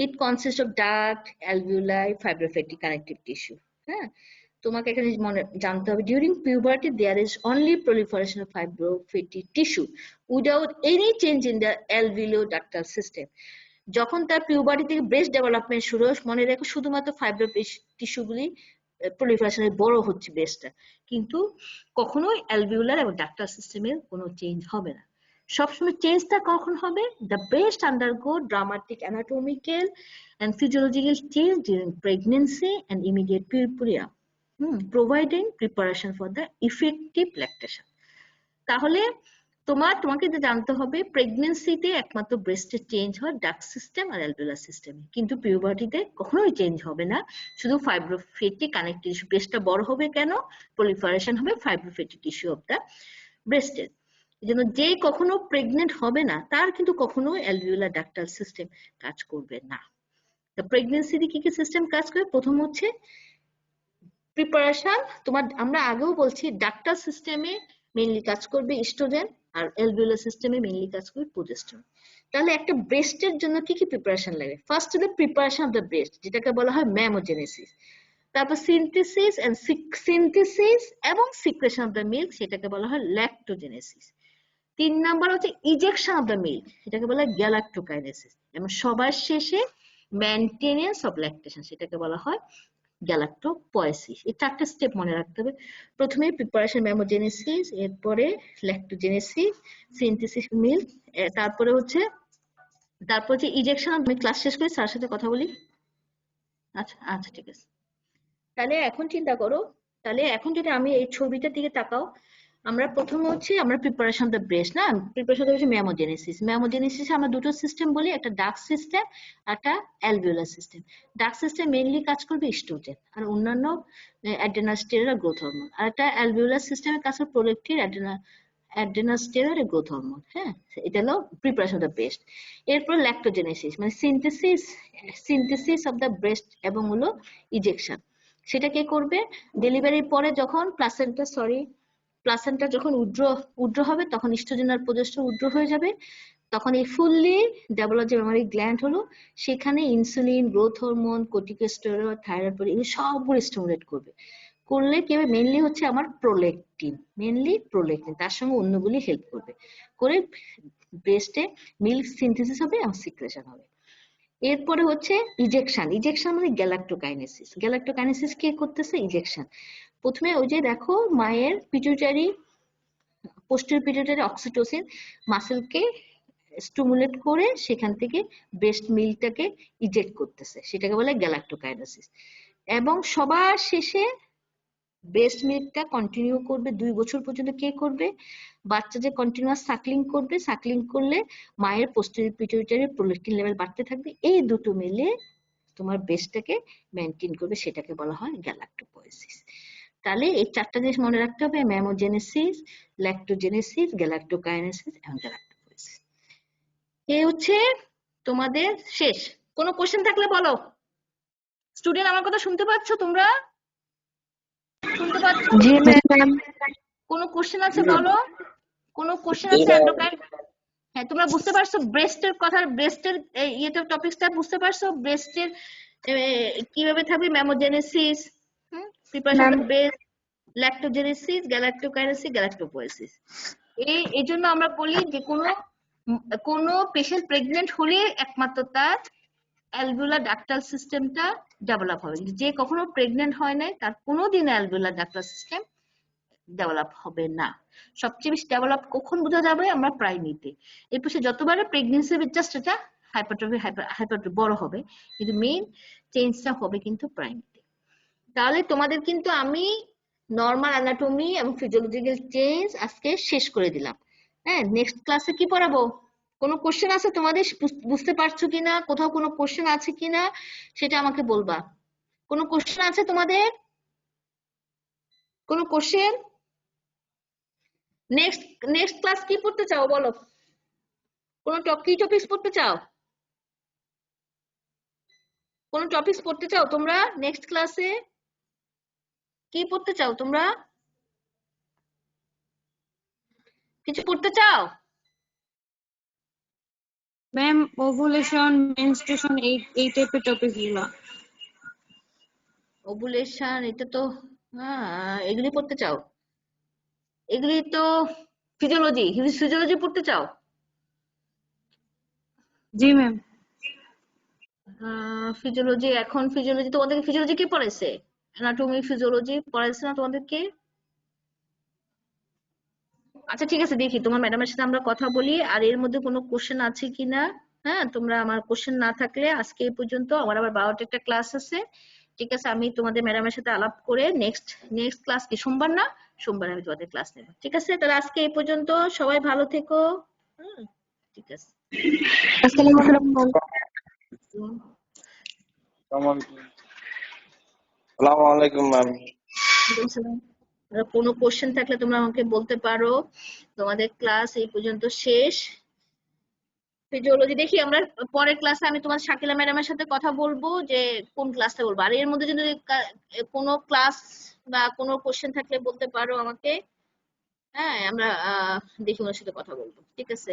It consists of duct, alveoli, fibrofatty connective tissue. হ্যাঁ, তোমাকে এখানে জানতে হবে, during puberty there is only proliferation of fibrofatty tissue without any change in the alveolo-ductal system। যখন তার puberty থেকে breast development শুরু হয়, মনে রেখো শুধুমাত্র টিস্যুগুলি প্রলিফারেশনে বড় হচ্ছে ব্রেস্টটা, কিন্তু কখনোই অ্যালভিউলার এবং ডাক্টাল সিস্টেমের কোনো চেঞ্জ হবে না। সবসময় চেঞ্জটা কখন হবে? the breast undergo dramatic anatomical and physiological change during pregnancy and immediate puerperia, providing preparation for the effective lactation। তাহলে তোমাকে যে জানতে হবে, প্রেগন্যান্সিতে একমাত্র ব্রেস্টের চেঞ্জ হয় ডাক্ট সিস্টেম আর অ্যালভিউলার সিস্টেমে, কিন্তু পিউবার্টিতে কখনোই চেঞ্জ হবে না, শুধু ফাইব্রোফেটি কানেক্টিভ টিস্যু। ব্রেস্টটা বড় হবে কেন? প্রলিফারেশন হবে ফাইব্রোফেটি টিস্যু অফ দ্য ব্রেস্টের। এই জন্য যে কখনো প্রেগনেন্ট হবে না, তার কিন্তু কখনো অ্যালভিউলার ডাক্টাল সিস্টেম কাজ করবে না। তো প্রেগন্যান্সিতে কি কি সিস্টেম কাজ করে? প্রথম হচ্ছে প্রিপারেশন। আমরা আগেও বলছি, ডাক্টাল সিস্টেমে মেইনলি কাজ করবে ইস্ট্রোজেন, আর অ্যালভিউলার সিস্টেমে মেইনলি কাজ করবে প্রোজেস্টেরন। তাহলে একটা ব্রেস্টের জন্য কি কি প্রিপারেশন লাগে? ফার্স্ট হলো প্রিপারেশন অফ দ্য ব্রেস্ট, যেটাকে বলা হয় ম্যামোজেনেসিস। তারপর সিনথেসিস এবং সিক্রেশন অফ দ্য মিল্ক, সেটাকে বলা হয় ল্যাক্টোজেনেসিস। 3 নাম্বার হচ্ছে ইজেকশন অফ দ্য মিল্ক, যেটাকে বলা হয় গ্যালাক্টোকাইনেসিস। এবং সবার শেষে মেইনটেনেন্স অফ ল্যাকটেশন, সেটাকে বলা হয় গ্যালাক্টোপয়েসিস। এই 4টা স্টেপ মনে রাখতে হবে। প্রথমে প্রিপারেশন ম্যামোজেনেসিস, এরপরে ল্যাক্টোজেনেসিস, সিনথেসিস মিল্ক, তারপরে হচ্ছে ইজেকশন। আমি ক্লাস শেষ করে স্যারের সাথে কথা বলি। আচ্ছা আচ্ছা, ঠিক আছে। তাহলে এখন চিন্তা করো, তাহলে এখন যদি আমি এই ছবিটার দিকে তাকাও, আমরা প্রথমে হচ্ছে আমরা প্রিপারেশন দ্য ব্রেস্ট না, প্রিপারেশন হচ্ছে ম্যামোজেনেসিস। ম্যামোজেনেসিস আমরা দুটো সিস্টেম বলি, একটা ডাক সিস্টেম, একটা অ্যালভিওলার সিস্টেম। ডাক সিস্টেম মেইনলি কাজ করবে ইস্ট্রোজেন আর অন্যান্য অ্যাডেনোস্টেরয়েড আর গ্রোথ হরমোন, আর একটা অ্যালভিওলার সিস্টেমে কাজ করে প্রোলেক্টিন অ্যাডেনোস্টেরয়েড আর গ্রোথ হরমোন। হ্যাঁ, এটা হলো প্রিপারেশন অফ দ্য ব্রেস্ট। এরপর ল্যাক্টোজেনেসিস মানে সিনথেসিস অফ দ্য ব্রেস্ট এবং হলো ইজেকশন। সেটা কে করবে? ডেলিভারির পরে যখন প্লাসেন্টা যখন উড্র হবে তখন ইস্ট্রোজেন আর প্রোজেস্টেরন উড্র হয়ে যাবে, তখন এই ফুললি ডেভেলপ যে মেমারি গ্ল্যান্ড হলো সেখানে insulin, growth hormone, corticosteroid, thyroid এগুলো সবগুলো স্টিমুলেট করবে। করলে কি হবে? মেইনলি হচ্ছে আমার প্রোলেকটিন, তার সঙ্গে অন্যগুলি হেল্প করবে, করে ব্রেস্টে মিল্ক সিনথেসিস হবে এবং সিক্রেশন হবে। এরপরে হচ্ছে ইজেকশন মানে গ্যালাক্টোকাইনেসিস কে করতেছে? ইজেকশন। প্রথমে ওই যে দেখো মায়ের পোস্টেরিয়র পিটুইটারি অক্সিটোসিন মাসেলকে স্টিমুলেট করে সেখান থেকে ব্রেস্ট মিল্কটাকে ইজেক্ট করতেছে, সেটাকে বলে গ্যালাক্টোকাইনেসিস। এবং সবার শেষে ব্রেস্ট মিল্কটা কন্টিনিউ করবে 2 বছর পর্যন্ত কে করবে? বাচ্চা যে কন্টিনিউয়াস সাকলিং করবে, সাকলিং করলে মায়ের পোস্টেরিয়র পিটুইটারি প্রোলেক্টিন লেভেল বাড়তে থাকবে, এই দুটো মিলে তোমার ব্রেস্টটাকে মেনটেন করবে, সেটাকে বলা হয় গ্যালাক্টোপোয়েসিস। তাহলে এই 4টা জিনিস মনে রাখতে হবে: ম্যামোজেনেসিস, ল্যাক্টোজেনেসিস, গ্যালাক্টোকাইনেসিস এবং গ্যালাক্টোপোয়েসিস। এই হচ্ছে তোমাদের শেষ। কোনো কোশ্চেন থাকলে বলো। স্টুডেন্ট আমার কথা শুনতে পাচ্ছ? তোমরা শুনতে পাচ্ছ? জি ম্যাম। কোনো কোশ্চেন আছে বলো। কোনো কোশ্চেন আছে এন্ডোক্রাইন? হ্যাঁ, তোমরা বুঝতে পারছো ব্রেস্টের কথা, ব্রেস্টের ইয়েটা টপিকসটা বুঝতে পারছো? ব্রেস্টের কিভাবে থাকবে ম্যামোজেনেসিস, প্রিপারেশন অফ দ্য ব্রেস্ট, ল্যাক্টোজেনেসিস, গ্যালাক্টোকাইনেসিস, গ্যালাক্টোপোয়েসিস। এই জন্য আমরা বলি যে কোনো পেশেন্ট প্রেগনেন্ট হলে একমাত্র তার অ্যালভিওলার ডাক্টাল সিস্টেমটা ডেভেলপ হবে। যে কখনো প্রেগনেন্ট হয় নাই তার কোনোদিন অ্যালভিওলার ডাক্টাল সিস্টেম ডেভেলপ হবে না। সবচেয়ে বেশি ডেভেলপ কখন বোঝা যাবে? আমরা প্রাইমিতে। এরপর সে যতবারে প্রেগনেন্সি জাস্ট এটা হাইপারট্রফি বড় হবে, কিন্তু মেইন চেঞ্জটা হবে কিন্তু প্রাইমিতে। তাহলে তোমাদের কিন্তু আমি নর্মাল অ্যানাটমি এবং ফিজিওলজিক্যাল চেঞ্জ আজকে শেষ করে দিলাম। হ্যাঁ, নেক্সট ক্লাসে কি পড়াবো? কোনো কোশ্চেন আছে তোমাদের? বুঝতে পারছো কিনা, কোথাও কোনো কোশ্চেন আছে কিনা সেটা আমাকে বলবা। কোনো কোশ্চেন আছে তোমাদের? কোনো কোশ্চেন? নেক্সট ক্লাস কি পড়তে চাও বলো? কোনো কি টপিকস পড়তে চাও? কোন টপিকস পড়তে চাও তোমরা? নেক্সট ক্লাসে কি পড়তে চাও তোমরা? কিছু পড়তে চাও? ম্যাম ওভুলেশন, মেনস্ট্রুয়েশন এই টাইপের টপিক গুলো। ওভুলেশন এটা তো এগুলি পড়তে চাও? এগুলি তো ফিজিওলজি পড়তে চাও? জি ম্যাম। ফিজিওলজি তোমাদেরকে ফিজিওলজি কে পড়াইছে? অ্যানাটমি ফিজিওলজি পড়াইছে না তোমাদেরকে? আচ্ছা ঠিক আছে, দেখি তোমার ম্যাডামের সাথে আমরা কথা বলি আর এর মধ্যে কোনো কোশ্চেন আছে কিনা। হ্যাঁ, তোমরা আমার কোশ্চেন না থাকলে আজকে এই পর্যন্ত। আমার আবার 12টা একটা ক্লাস আছে। ঠিক আছে, আমি তোমাদের ম্যাডামের সাথে আলাপ করে নেক্সট ক্লাস কি সোমবার না? সোমবার আমি তোমাদের ক্লাস নেব। ঠিক আছে, তাহলে আজকে এই পর্যন্ত। সবাই ভালো থেকো। ঠিক আছে। আসসালামু আলাইকুম ম্যাম। আসসালামু আলাইকুম ম্যাম। কোনো কোশ্চেন থাকলে তোমরা আমাকে বলতে পারো। তোমাদের ক্লাস এই পর্যন্ত শেষ। ফিজিওলজি দেখি আমরা পরের ক্লাসে আমি তোমার শাকিলা ম্যাডামের সাথে কথা বলবো যে কোন ক্লাসটা বলবো। আর এর মধ্যে যদি কোনো ক্লাস বা কোনো কোশ্চেন থাকলে বলতে পারো আমাকে। হ্যাঁ, আমরা দেখি ওনার সাথে কথা বলবো। ঠিক আছে।